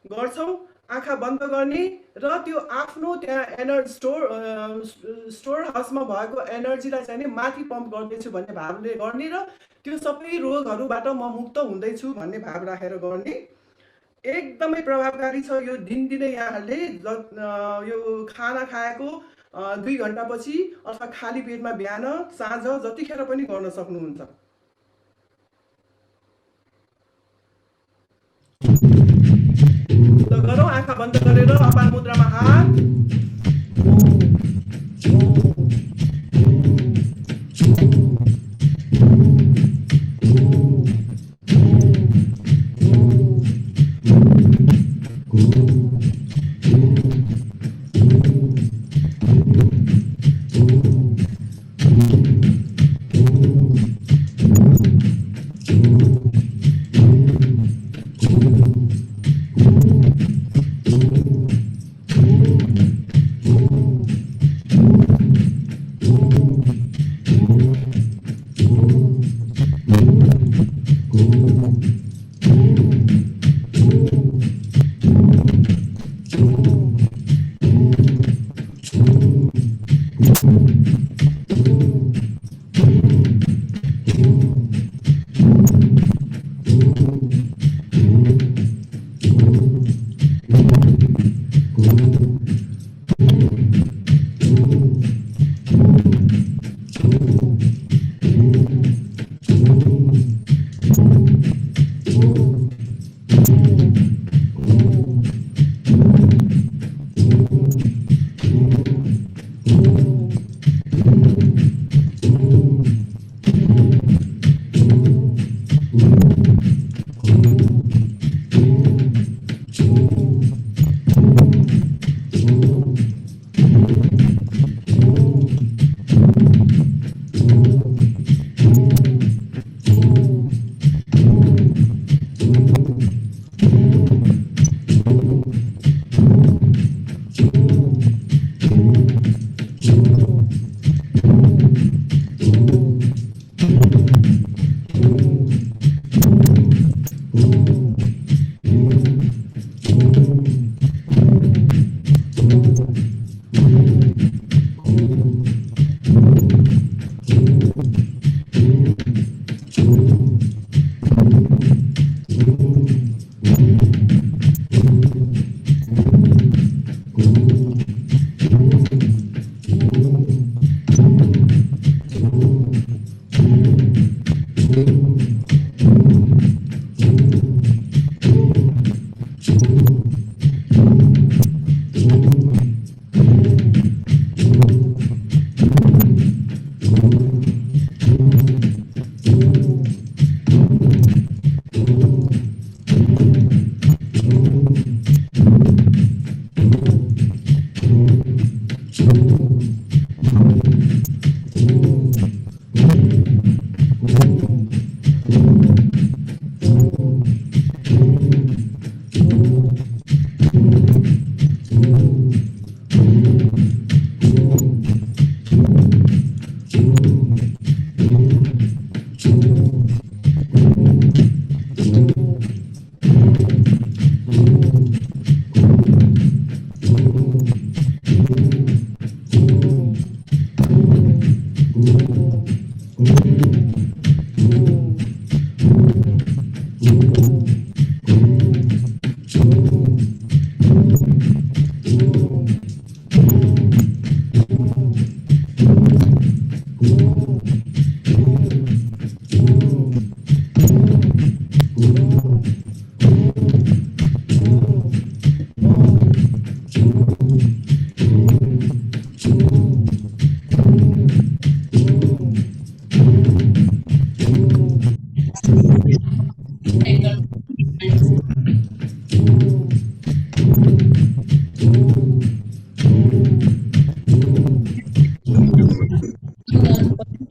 S2: गर्छौँ आँखा बन्द गर्ने र त्यो आफ्नो त्यहाँ एनर्जी स्टोर हाउसमा भएको एनर्जीलाई चाहिँ नि माथि पम्प गर्दैछु भन्ने भावले गर्ने र त्यो सबै रोगहरूबाट म मुक्त हुँदैछु भन्ने भाव राखेर गर्ने एकदमै प्रभावकारी छ यो दिनदिनै यहाँहरूले यो खाना खाएको 2 घन्टापछि अथवा खाली पेटमा बिहान साँझ जतिखेर पनि गर्न सक्नुहुन्छ ल गरौँ आँखा बन्द गरेर अपान मुद्रामा हात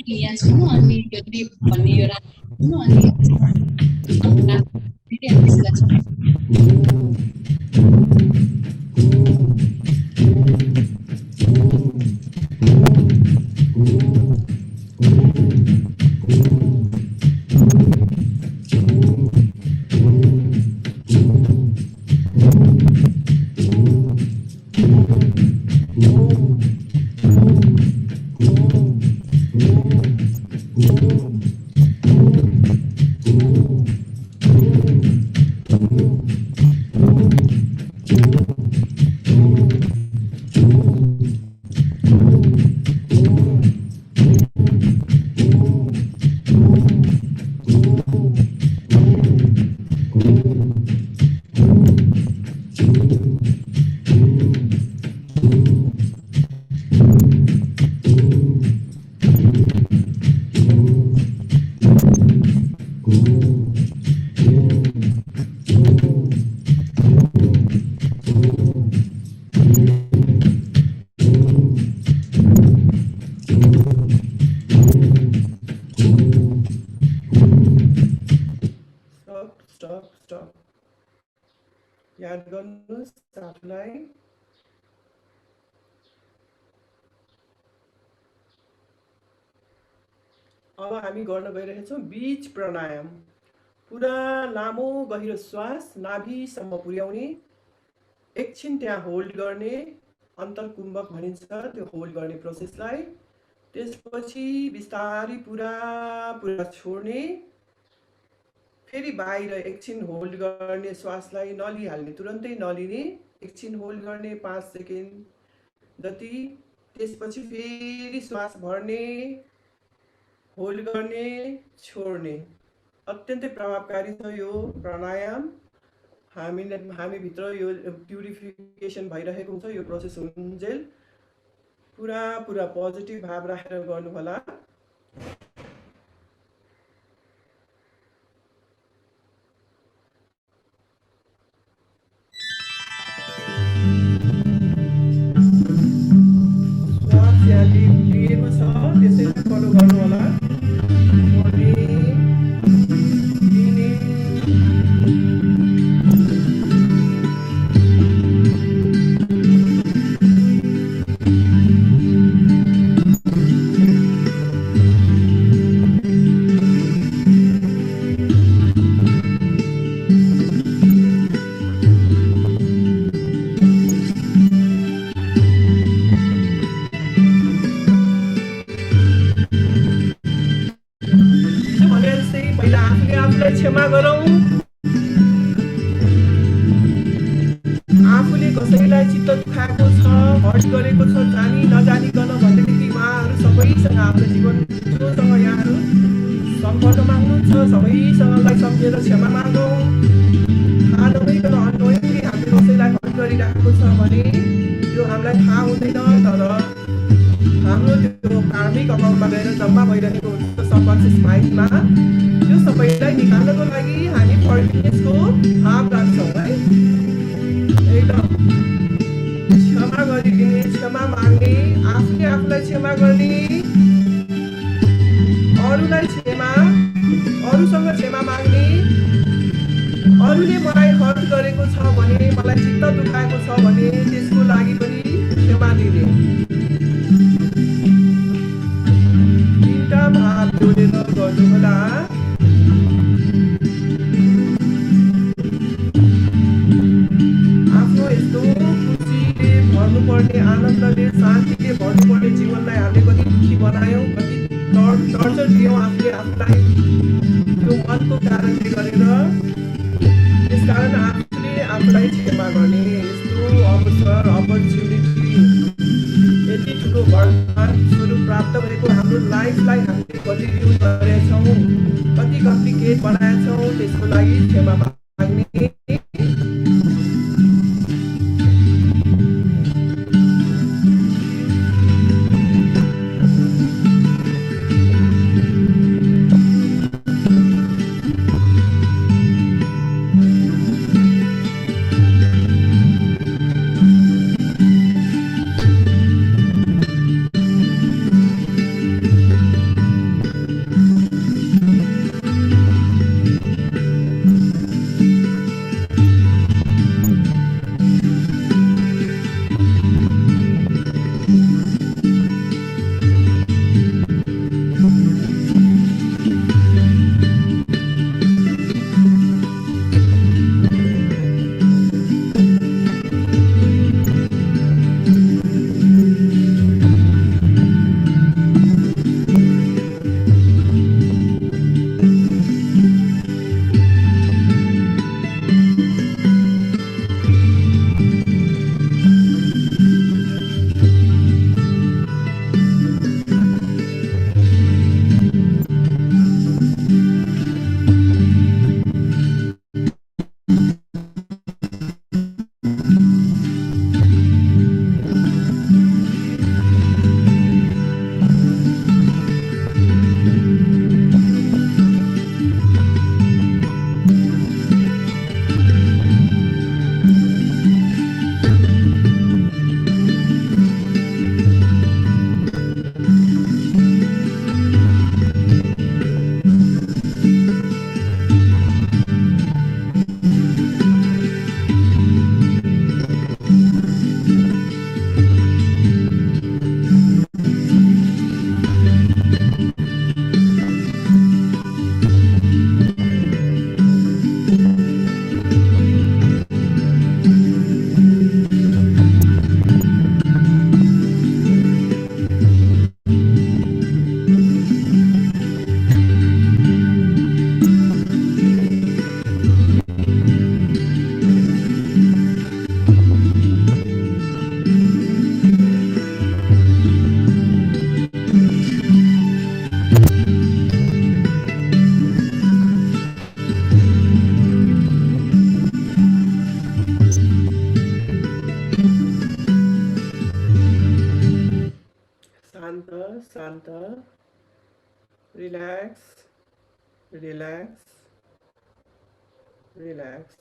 S6: यहाँ सुन्नु अनि यो लिप भन्ने यो राख्नु सुन्नु अनि फेरि हामी त्यसलाई छोड्छौँ।
S2: स्टप याद गर्नुहोस् आफूलाई। अब हामी गर्न गइरहेछौँ बीज प्राणायाम। पुरा लामो गहिरो श्वास नाभिसम्म पुर्याउने, एकछिन त्यहाँ होल्ड गर्ने, अन्तर्कुम्भक भनिन्छ त्यो होल्ड गर्ने प्रोसेसलाई। त्यसपछि बिस्तारै पुरा छोड्ने, फेरि बाहिर एकछिन होल्ड गर्ने, श्वासलाई नलिहाल्ने, तुरन्तै नलिने, एकछिन होल्ड गर्ने 5 सेकेन्ड जति। त्यसपछि फेरि श्वास भर्ने, होल्ड गर्ने, छोड्ने। अत्यन्तै प्रभावकारी छ यो प्राणायाम। हामीभित्र यो प्युरिफिकेसन भइरहेको हुन्छ यो प्रोसेस हुन्जेल। पुरा पोजिटिभ भाव राखेर गर्नु होला। श्वास यहाँ लिएको छ त्यसैले फलो गर्नु होला। क्षमा गरौँ। आफूले कसैलाई चित्त दुखाएको छ, हर्ट गरेको छ, जानी नजानिकन भनेदेखि उहाँहरू सबैसँग आफ्नो जीवन जोसँग यहाँहरू सम्पर्कमा हुनुहुन्छ, सबैसँगलाई सम्झेर क्षमा मागौँ। थाहा नभइकन अननोइङली हामीले कसैलाई हर्ट गरिराखेको छ भने त्यो हामीलाई थाहा हुँदैन, तर हाम्रो त्यो कार्मिक अकाउन्टमा गएर जम्मा भइरहेको हुन्छ सबकन्सियस माइन्डमा। त्यो सबैलाई निकाल्नको लागि हामी फर्गिभनेसको भाव राख्छौँ है। एकदम क्षमा गरिदिने, क्षमा माग्ने, आफूले आफूलाई क्षमा गर्ने, अरूलाई क्षमा, अरूसँग क्षमा माग्ने, अरूले मलाई हर्ट गरेको छ भने, मलाई चित्त दुखाएको छ भने त्यसको लागि पनि क्षमा दिने। तीनटा भाव जोडेर गर्नुहोला। आफ्नो यस्तो खुसीले भर्नुपर्ने, आनन्दले, शान्तिले भर्नुपर्ने जीवनलाई हामीले कति दुखी बनायौँ, कति टर्चर दियौँ आफूले आफूलाई त्यो मनको कारणले गरेर। त्यसकारण आफूले आफूलाई क्षमा गर्ने यस्तो अवसर, अपर्च्युनिटी, यति ठुलो वरदान स्वरूप प्राप्त गरेको हाम्रो लाइफलाई हामीले कति युज गरेछौँ, कति कम्प्लिकेट बनाएछौँ, त्यसको लागि क्षमा माग्ने। शान्त रिल्याक्स रिल्याक्स रिल्याक्स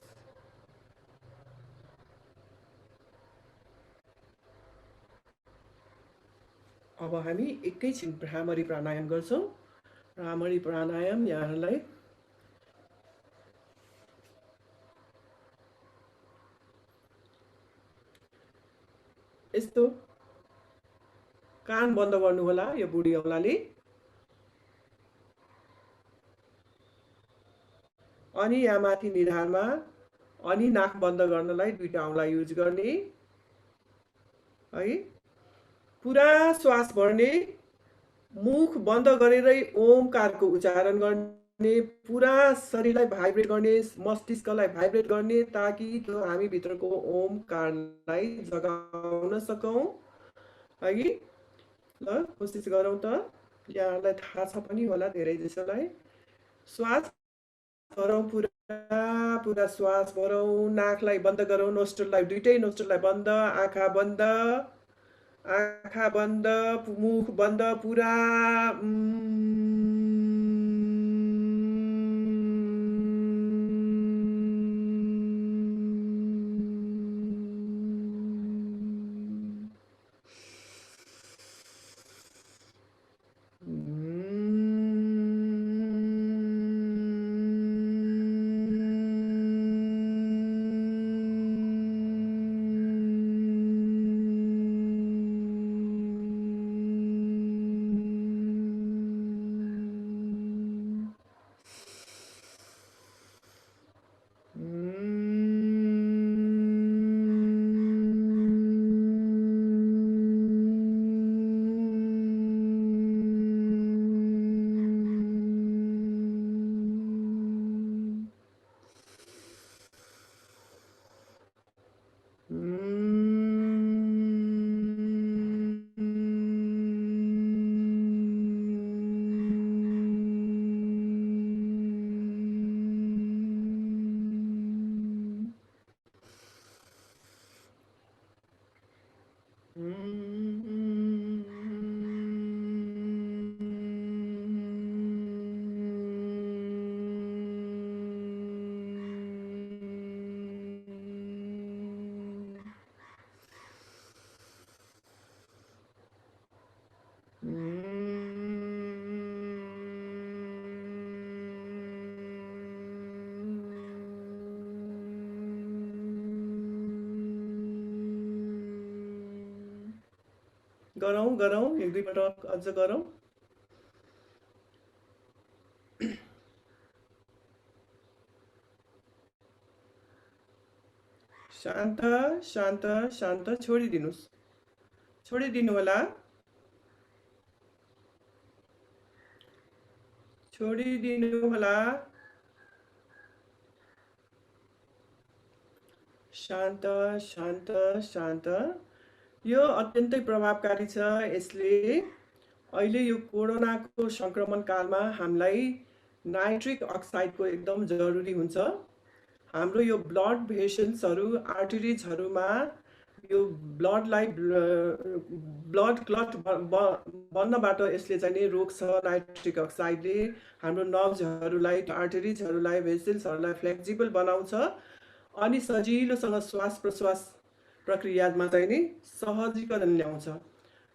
S2: अब हामी एकैछिन भ्रामरी प्राणायाम गर्छौं भ्रामरी प्राणायाम यहाँलाई यस्तो कान बन्द गर्नु होला यो बुढी औँलाले अनि यहाँ माथि निधारमा अनि नाक बन्द गर्नलाई दुईटा औँला युज गर्ने है पुरा श्वास भर्ने मुख बन्द गरेरै ओमकारको उच्चारण गर्ने पुरा शरीरलाई भाइब्रेट गर्ने मस्तिष्कलाई भाइब्रेट गर्ने ताकि त्यो हामी भित्रको ओमकारलाई जगाउन सकौं है ल कोसिस गरौँ त यहाँलाई थाहा छ पनि होला धेरै जसोलाई श्वास गरौँ पुरा श्वास गरौँ नाकलाई बन्द गरौँ नोस्ट्रललाई दुईटै नोस्ट्रललाई बन्द आँखा बन्द मुख बन्द पुरा गरौँ एक दुई पटक अझ गरौँ शान्त शान्त शान्त छोडिदिनु होला शान्त शान्त शान्त यो अत्यन्तै प्रभावकारी छ यसले अहिले यो कोरोनाको संक्रमण कालमा हामीलाई नाइट्रिक अक्साइडको एकदम जरुरी हुन्छ हाम्रो यो ब्लड भेसल्सहरु आर्टरिजहरुमा यो ब्लडलाई ब्लड क्लट बन्नबाट यसले चाहिँ नि रोक्छ नाइट्रिक अक्साइडले हाम्रो नर्भ्सहरुलाई आर्टरिजहरुलाई भेसल्सहरुलाई फ्लेक्सिबल बनाउँछ अनि सजिलोसँग श्वास प्रश्वास प्रक्रियामा चाहिँ नि सहजीकरण ल्याउँछ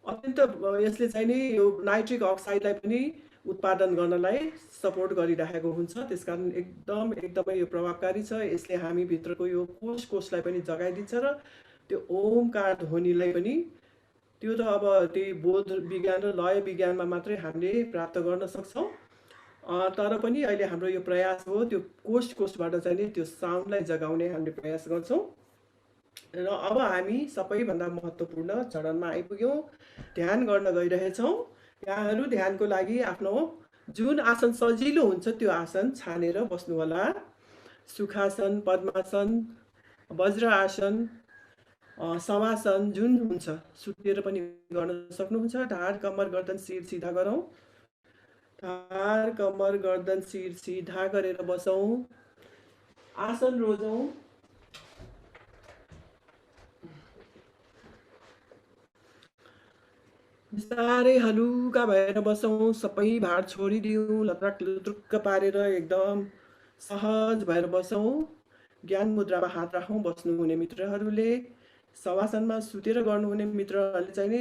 S2: अत्यन्त यसले चाहिँ नि यो नाइट्रिक अक्साइडलाई पनि उत्पादन गर्नलाई सपोर्ट गरिरहेको हुन्छ त्यसकारण एकदमै यो प्रभावकारी छ यसले हामी भित्रको यो कोषलाई पनि जगाइदिन्छ र त्यो ओमकार ध्वनिलाई पनि त्यो त अब त्यही बोध विज्ञान र लय विज्ञानमा मात्रै हामीले प्राप्त गर्न सक्छौं तर पनि अहिले हाम्रो यो प्रयास हो त्यो कोषबाट चाहिँ नि त्यो साउन्डलाई जगाउने हामीले प्रयास गर्छौं र अब हामी सबैभन्दा महत्त्वपूर्ण चरणमा आइपुग्यौं ध्यान गर्न गइरहेछौं यहाँहरु ध्यानको लागि आफ्नो जुन आसन सजिलो हुन्छ त्यो आसन छानेर बस्नु होला सुखासन पद्मासन वज्र आसन शवासन जुन हुन्छ सुतेर पनि गर्न सक्नुहुन्छ ढाड कम्मर गर्दन शिर सिधा गरौँ ढाड कम्मर गर्दन शिर सिधा गरेर बसौं आसन रोजौं बिस्तारै हलुका भएर बसौँ, सबै भार छोडिदिउँ, लत्रक लुत्रुक्क पारेर एकदम सहज भएर बसौँ। ज्ञान मुद्रामा हात राखौँ बस्नुहुने मित्रहरूले। शवासनमा सुतेर गर्नुहुने मित्रहरूले चाहिँ नि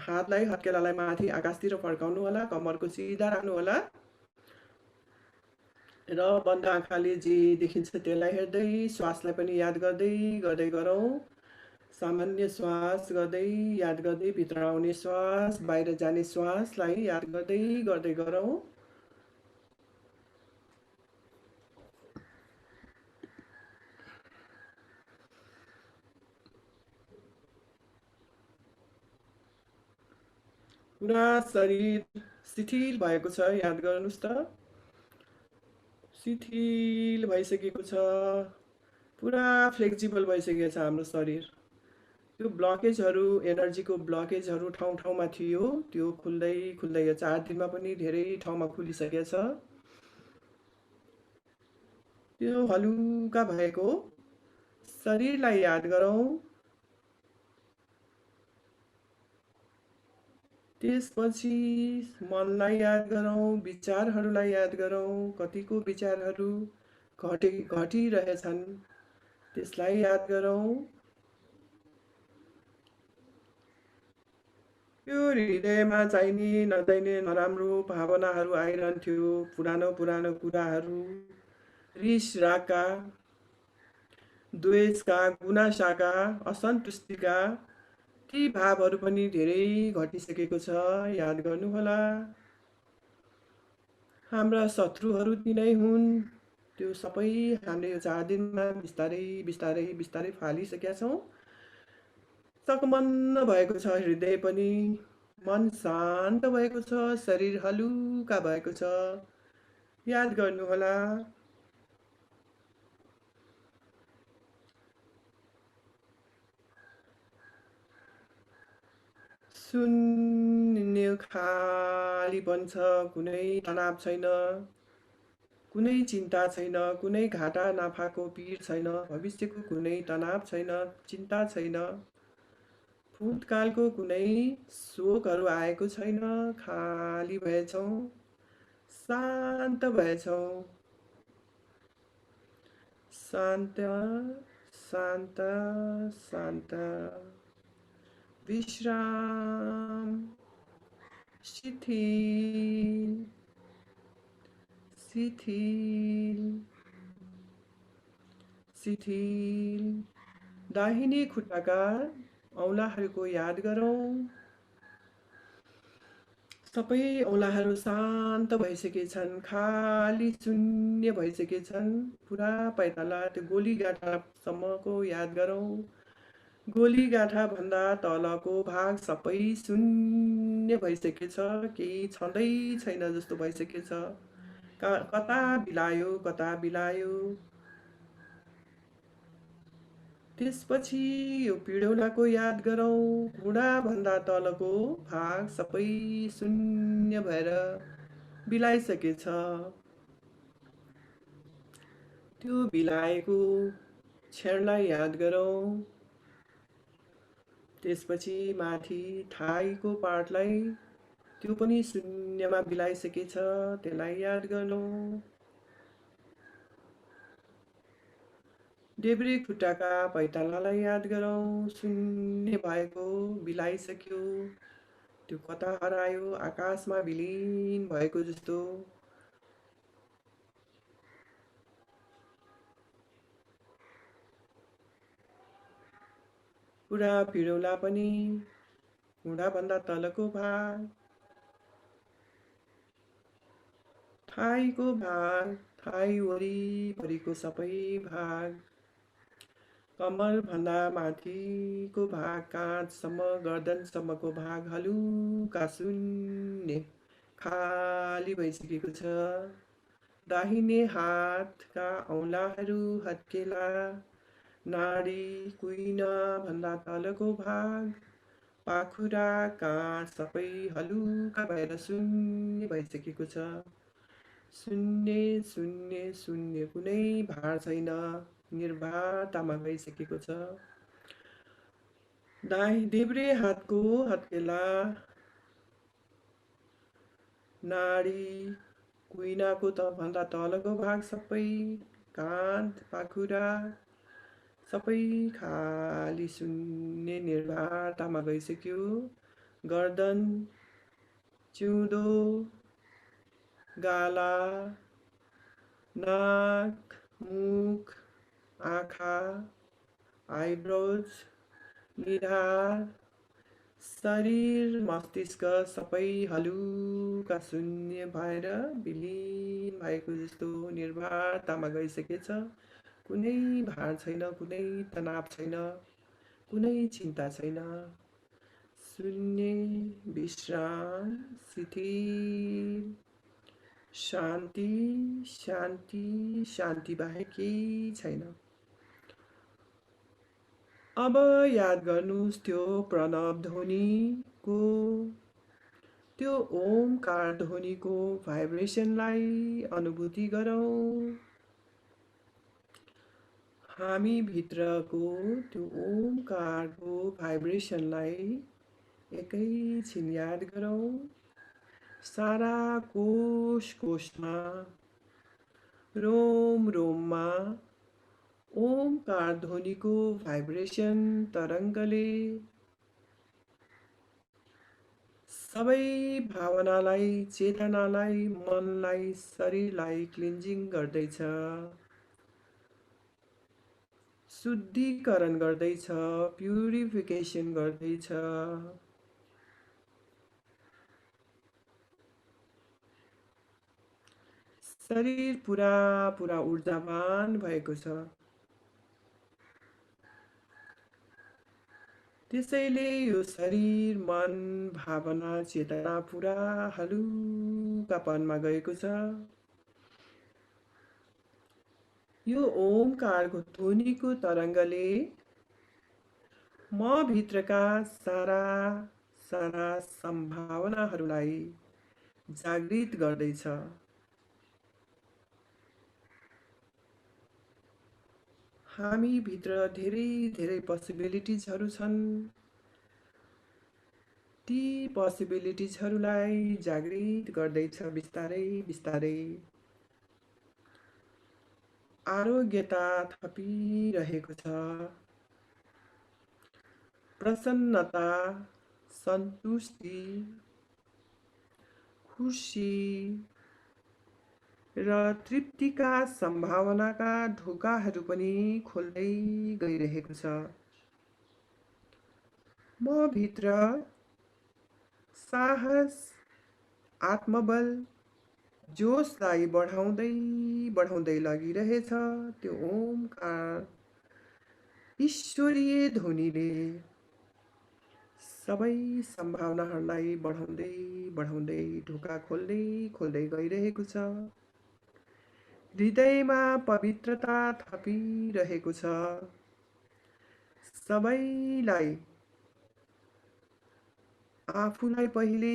S2: हातलाई हत्केलालाई माथि आकाशतिर फर्काउनु होला, कम्मरको सिधा राख्नु होला र बन्द आँखाले जे देखिन्छ त्यसलाई हेर्दै श्वासलाई पनि याद गर्दै गर्दै गरौँ। सामान्य श्वास गर्दै याद गर्दै भित्र आउने श्वास बाहिर जाने श्वासलाई याद गर्दै गर्दै गरौँ। पुरा शरीर शिथिल भएको छ, याद गर्नुहोस् त। शिथिल भइसकेको छ, पुरा फ्लेक्सिबल भइसकेको छ हाम्रो शरीर। त्यो ब्लकेजहरू, एनर्जीको ब्लकेजहरू ठाउँ ठाउँमा थियो, त्यो खुल्दै खुल्दै यो 4 दिनमा पनि धेरै ठाउँमा खुलिसकेको छ। त्यो हलुका भएको शरीरलाई याद गरौँ। त्यसपछि मनलाई याद गरौँ, विचारहरूलाई याद गरौँ। कतिको विचारहरू घटिरहेछन् त्यसलाई याद गरौँ। यो हृदयमा चाहिने नचाहिने नराम्रो भावनाहरू आइरहन्थ्यो, पुरानो पुरानो कुराहरू, रिस रागका, द्वेषका, गुनासाका, असन्तुष्टिका, ती भावहरू पनि धेरै घटिसकेको छ, याद गर्नुहोला। हाम्रा शत्रुहरू तिनै हुन्, त्यो सबै हामीले यो 4 दिनमा बिस्तारै बिस्तारै बिस्तारै फालिसकेका छौँ। सकमन्न भएको छ हृदय पनि, मन शान्त भएको छ, शरीर हलुका भएको छ, याद गर्नुहोला। शून्य खालीपन छ, कुनै तनाव छैन, कुनै चिन्ता छैन, कुनै घाटा नाफाको पीड छैन, भविष्यको कुनै तनाव छैन, चिन्ता छैन, भूतकालको कुनै शोकहरू आएको छैन, खाली भएछौँ, शान्त भएछौँ। शान्त शान्त शान्त, विश्राम, शिथिल शिथिल शिथिल। दाहिने खुट्टाका औँलाहरूको याद गरौँ। सबै औँलाहरू शान्त भइसकेछन्, खाली शून्य भइसकेछन्। पुरा पाइताला त्यो गोलीगाँठासम्मको याद गरौँ। गोलीगाँठा भन्दा तलको भाग सबै शून्य भइसकेछ, केही छँदै छैन जस्तो भइसकेछ। कता बिलायो कता बिलायो। त्यसपछि यो पिडौलाको याद गरौँ। घुँडाभन्दा तलको भाग सबै शून्य भएर बिलाइसकेछ। त्यो बिलाएको क्षणलाई याद गरौँ। त्यसपछि माथि थाइको पार्टलाई, त्यो पनि शून्यमा बिलाइसकेछ, त्यसलाई याद गरौँ। देब्रे खुट्टाका पैतालालाई याद गरौँ। शून्य भएको, बिलाइसक्यो, त्यो कता हरायो, आकाशमा विलिन भएको जस्तो। पुरा पिडौला पनि, घुँडाभन्दा तलको भाग, थाइको भाग, थाइ वरिपरिको सबै भाग, कम्मरभन्दा माथिको भाग, काँधसम्म गर्दनसम्मको भाग हलुका शून्य खाली भइसकेको छ। दाहिने हातका औँलाहरू, हत्केला, नाडी, कुइनाभन्दा तलको भाग, पाखुरा, काँध सबै हलुका भएर शून्य भइसकेको छ। शून्य शून्य शून्य, कुनै भार छैन, निर्भरतामा गइसकेको छ। देब्रे हातको हत्केला, नाडी कुइनाको भन्दा तलको भाग सबै, काँध पाखुरा सबै खाली शून्य निर्भरतामा गइसक्यो। गर्दन, चिउँदो, गाला, नाक, मुख, आँखा, आइब्रोज, निधार, शरीर, मस्तिष्क सबै हलुका शून्य भएर विलीन भएको जस्तो निर्भरतामा गइसकेछ। कुनै भार छैन, कुनै तनाव छैन, कुनै चिन्ता छैन। शून्य, विश्राम, शिथिल, शान्ति, शान्ति, शान्ति बाहेक केही छैन। अब याद गर्नुहोस् त्यो प्रणव ध्वनिको, त्यो ओमकार ध्वनिको भाइब्रेसनलाई अनुभूति गरौँ। हामी भित्रको त्यो ओमकारको भाइब्रेसनलाई एकैछिन याद गरौँ। सारा कोष कोषमा, रोम रोममा ओमकार ध्वनिको भाइब्रेसन तरङ्गले सबै भावनालाई, चेतनालाई, मनलाई, शरीरलाई क्लिन्जिङ गर्दैछ, शुद्धिकरण गर्दैछ, प्युरिफिकेसन गर्दैछ। शरीर पुरा ऊर्जावान भएको छ। त्यसैले यो शरीर, मन, भावना, चेतना पुरा हलुकापनमा गएको छ। यो ओमकारको ध्वनिको तरङ्गले म भित्रका सारा सम्भावनाहरूलाई जागृत गर्दैछ। हामी भित्र धेरै पोसिबिलिटिजहरू छन्। ती पोसिबिलिटिजहरूलाई जागृत गर्दैछ बिस्तारै बिस्तारै। आरोग्यता थपिरहेको छ। प्रसन्नता, सन्तुष्टि, खुसी र तृप्तिका सम्भावनाका ढोकाहरू पनि खोल्दै गइरहेको छ। म भित्र साहस, आत्मबल, जोशलाई बढाउँदै लगिरहेछ। त्यो ओमकार ईश्वरीय ध्वनिले सबै सम्भावनाहरूलाई बढाउँदै ढोका खोल्दै गइरहेको छ। हृदयमा पवित्रता थपिरहेको छ। सबैलाई, आफूलाई पहिले,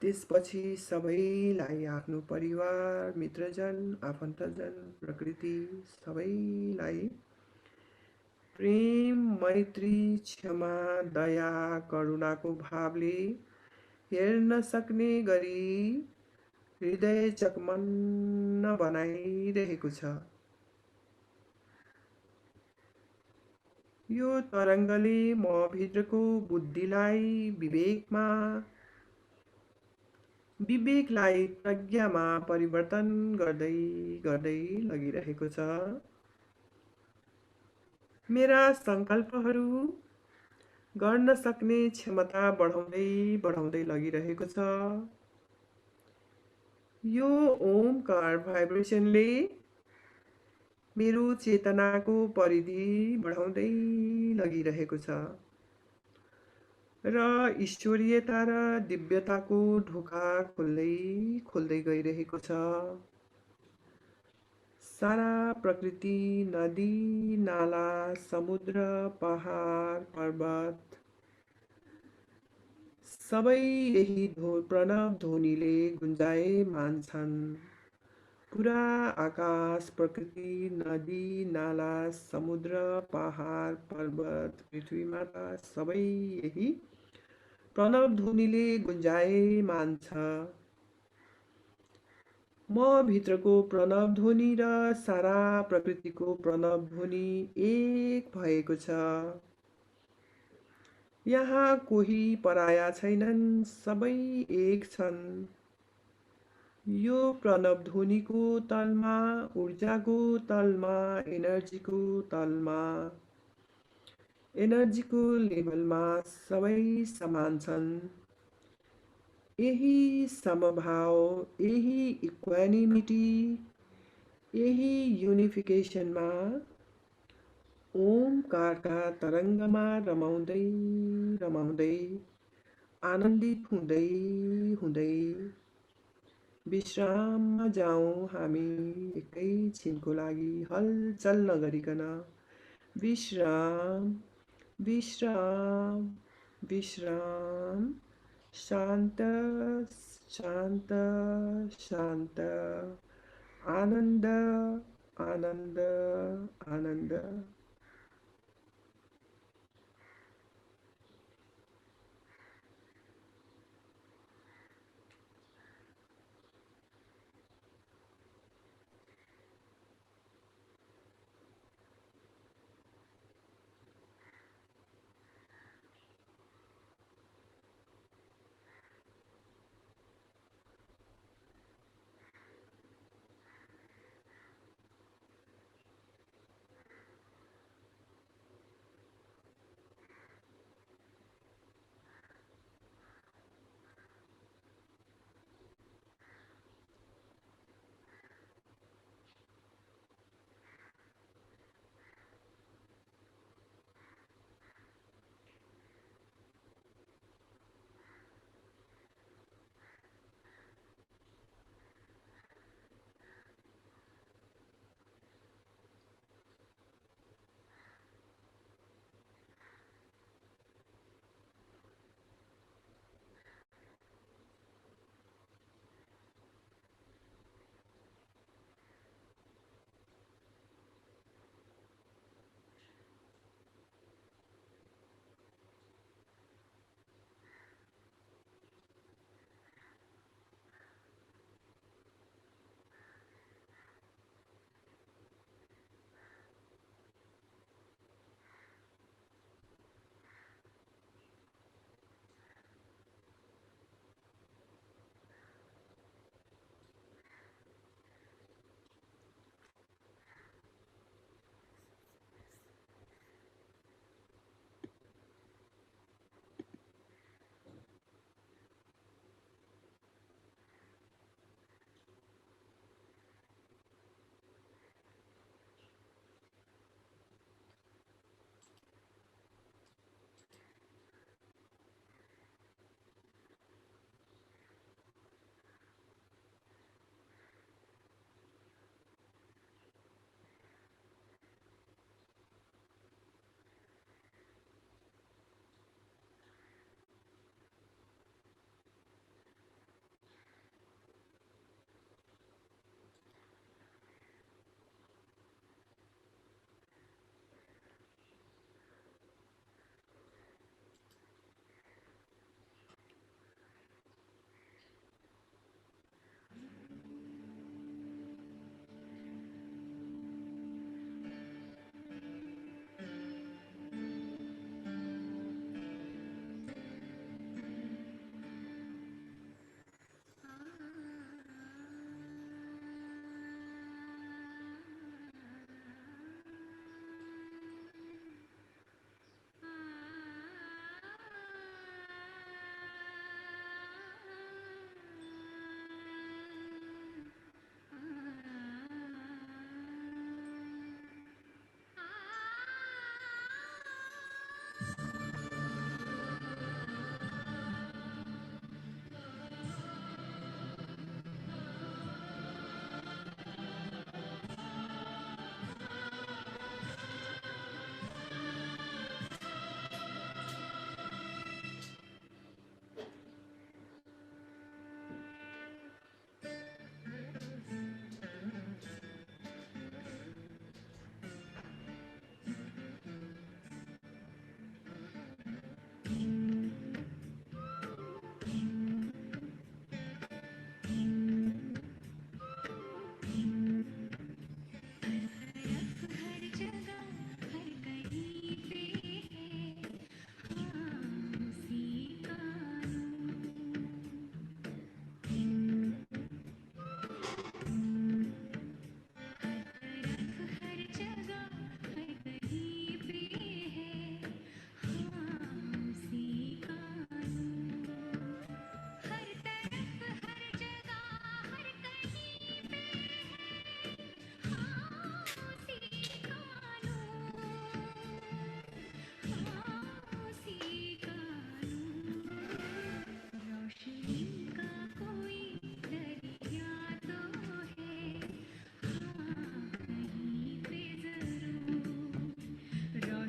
S2: त्यसपछि सबैलाई, आफ्नो परिवार, मित्रजन, आफन्तजन, प्रकृति सबैलाई प्रेम, मैत्री, क्षमा, दया, करुणाको भावले हेर्न सक्ने गरी हृदय चकमन्न बनाइरहेको छ। यो तरङ्गले म भित्रको बुद्धिलाई विवेकलाई प्रज्ञामा परिवर्तन गर्दै लगिरहेको छ। मेरा सङ्कल्पहरू गर्न सक्ने क्षमता बढाउँदै लगिरहेको छ। यो ओमकार भाइब्रेसनले मेरो चेतनाको परिधि बढाउँदै लगिरहेको छ र ईश्वरीयता र दिव्यताको ढोका खोल्दै गइरहेको छ। सारा प्रकृति, नदी, नाला, समुद्र, पहाड, पर्वत सबै यही प्रणव ध्वनिले गुन्जायमान छन्। पुरा आकाश, प्रकृति, नदी, नाला, समुद्र, पहाड, पर्वत, पृथ्वी माता सबै यही प्रणव ध्वनिले गुन्जायमान छ। म भित्रको प्रणव ध्वनि र सारा प्रकृतिको प्रणव ध्वनि एक भएको छ। यहाँ कोही पराया छैनन्, सबै एक छन्। यो प्रणव ध्वनिको तलमा, ऊर्जाको तलमा, एनर्जीको लेभलमा सबै समान छन्। यही समभाव, यही इक्वानिमिटी, यही युनिफिकेसनमा ओमकारका तरङ्गमा रमाउँदै रमाउँदै आनन्दित हुँदै हुँदै विश्राममा जाउँ हामी एकैछिनको लागि हलचल नगरिकन। विश्राम, विश्राम, विश्राम, शान्त, शान्त, शान्त, आनन्द, आनन्द, आनन्द।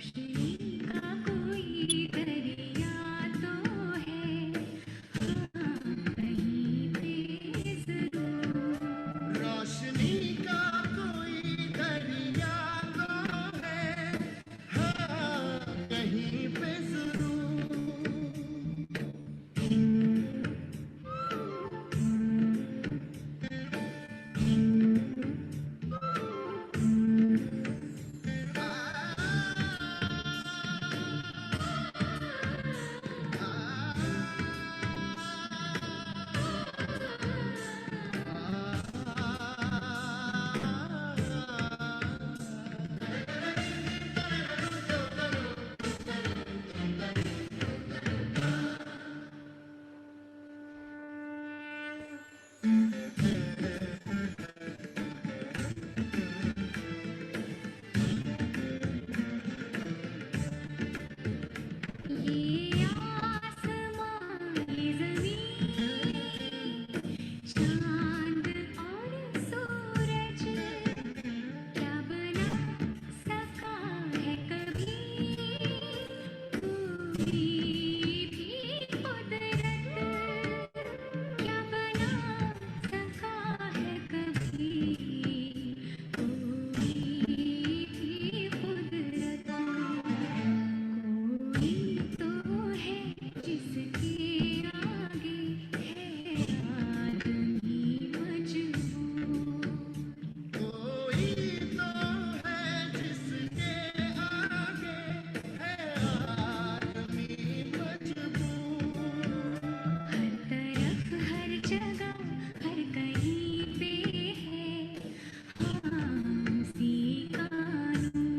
S1: रोशनी का कोई दरिया तो है, हाँ कहीं पे जरूर।
S5: रोशनी का कोई दरिया तो है, हाँ कहीं पे जरूर।
S1: ये आसमां ये ज़मीं, चाँद और सूरज, क्या बना सका है कभी कोई भी कुदरत, क्या बना सका है कभी कोई भी कुदरत। कोई तो है जिसके आगे है आदमी मजबूर।
S5: कोई तो है जिसके आगे है आदमी मजबूर।
S1: हर तरफ हर जगह हर कहीं पे है हाँ उसी कानून।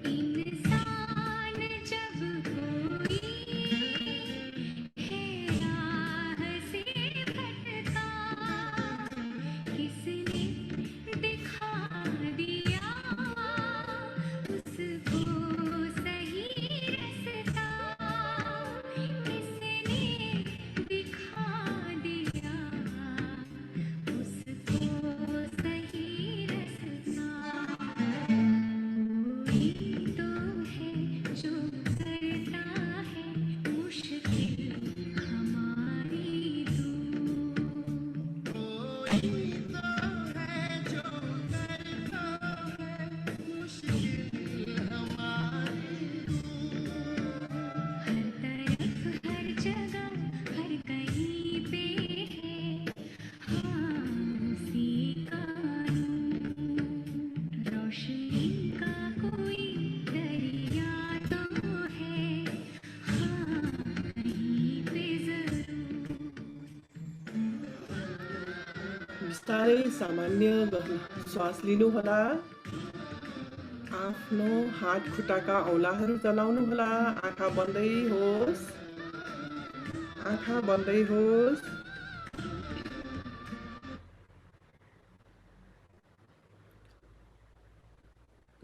S1: इंसान जब कोई है राह से भटका, किसने दिखा दिया उसको सही रास्ता, किसने दिखा दिया उसको सही रास्ता। कोई तो है जो करता है मुश्किल हमारी दूर।
S5: कोई तो है जो करता है मुश्किल हमारी दूर।
S1: हर तरफ हर जगह हर कहीं पे है हाँ उसी कानून। रोशनी का कोई दरिया तो है हाँ कहीं पे जरूर।
S2: बिस्तारै सामान्य श्वास लिनुहोला। आफ्नो हात खुट्टाका औँलाहरू चलाउनुहोला। आँखा बन्दै होस्, आँखा बन्दै होस्।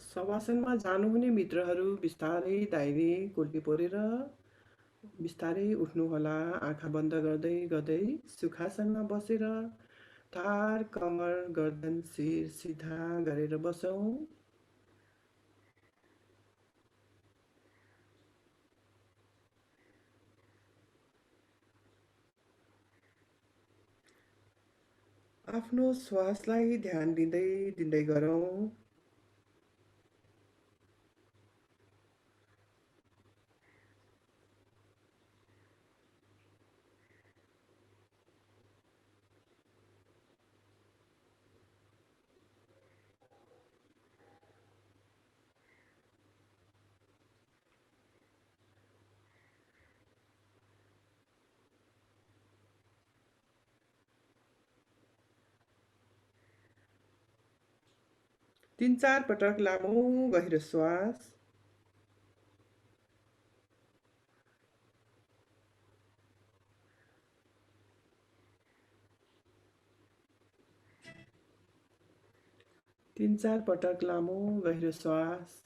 S2: शवासनमा जानुहुने मित्रहरू बिस्तारै दाहिने कोल्टी पोरेर बिस्तारै उठ्नुहोला। आँखा बन्द गर्दै गर्दै सुखासनमा बसेर टार कमर गर्दन शिर सिधा गरेर बसौँ। आफ्नो श्वासलाई ध्यान दिँदै दिँदै गरौँ। 3-4 पटक लामो गहिरो श्वास। तीन चार पटक लामो गहिरो श्वास।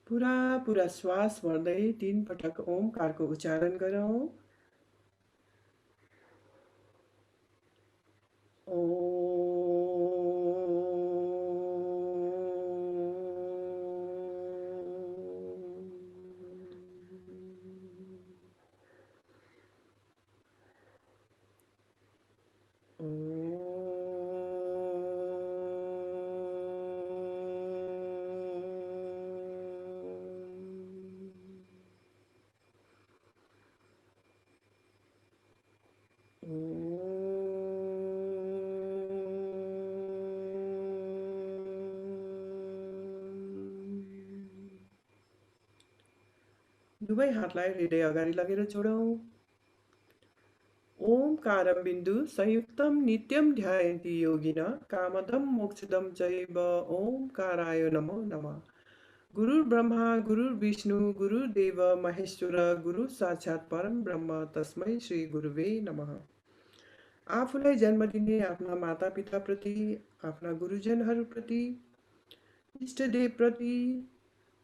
S2: पुरा श्वास भर्दै 3 पटक ओमकारको उच्चारण गरौँ। दुवै हातलाई हृदय अगाडि लगेर जोडौँ। ओमकारं बिन्दु संयुक्तं नित्यं ध्यायन्ति योगिनः कामदं मोक्षदं चैव ओमकाराय नमो नमः। गुरुर्ब्रह्मा गुरुर्विष्णु गुरुर्देव महेश्वर गुरु साक्षात् परम ब्रह्म तस्मै श्री गुरुवे नमः। आफूलाई जन्म दिने आफ्ना मातापिताप्रति, आफ्ना गुरुजनहरूप्रति, इष्टदेवप्रति,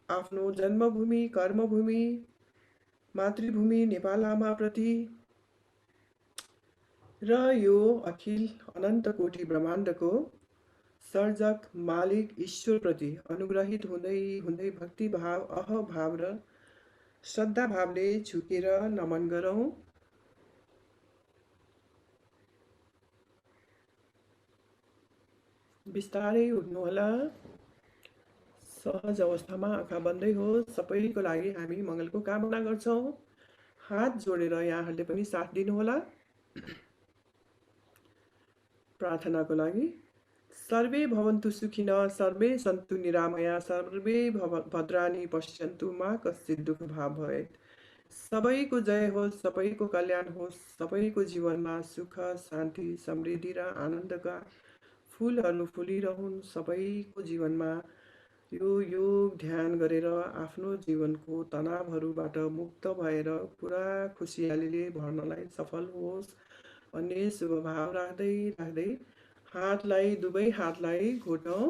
S2: आफ्नो जन्मभूमि कर्मभूमि मातृभूमि नेपाल आमाप्रति र यो अखिल अनन्त कोटि ब्रह्माण्डको सर्जक मालिक ईश्वरप्रति अनुग्रहित हुँदै हुँदै भक्तिभाव अहभाव र श्रद्धाभावले झुकेर नमन गरौँ। बिस्तारै उठ्नुहोला। सहज अवस्थामा आँखा बन्दै होस्। सबैको लागि हामी मङ्गलको कामना गर्छौँ। हात जोडेर यहाँहरूले पनि साथ दिनुहोला। प्रार्थनाको लागि सर्वे भवन्तु सुखिनः सर्वे सन्तु निरामया सर्वे भद्राणि पश्यन्तु मा कश्चित् दुःख भाव भवेत्। सबैको जय होस्, सबैको कल्याण होस्, सबैको जीवनमा सुख शान्ति समृद्धि र आनन्दका फुलहरू फुलिरहन्। सबैको जीवनमा यो योग ध्यान गरेर आफ्नो जीवनको तनावहरूबाट मुक्त भएर पुरा खुसियालीले भर्नलाई सफल होस् भन्ने शुभ भाव राख्दै राख्दै हातलाई दुवै हातलाई घोटौँ।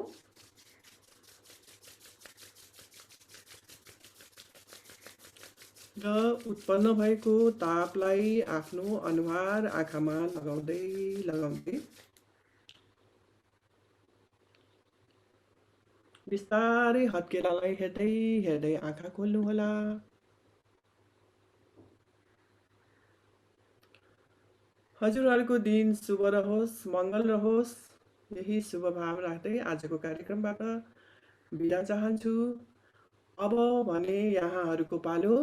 S2: र उत्पन्न भएको तापलाई आफ्नो अनुहार आँखामा लगाउँदै लगाउँदै बिस्तारै हत्केलालाई हेर्दै हेर्दै आँखा खोल्नुहोला। हजुरहरूको दिन शुभ रहोस्, मङ्गल रहोस्। यही शुभ भाव राख्दै आजको कार्यक्रमबाट बिदा चाहन्छु। अब भने यहाँहरूको पालो।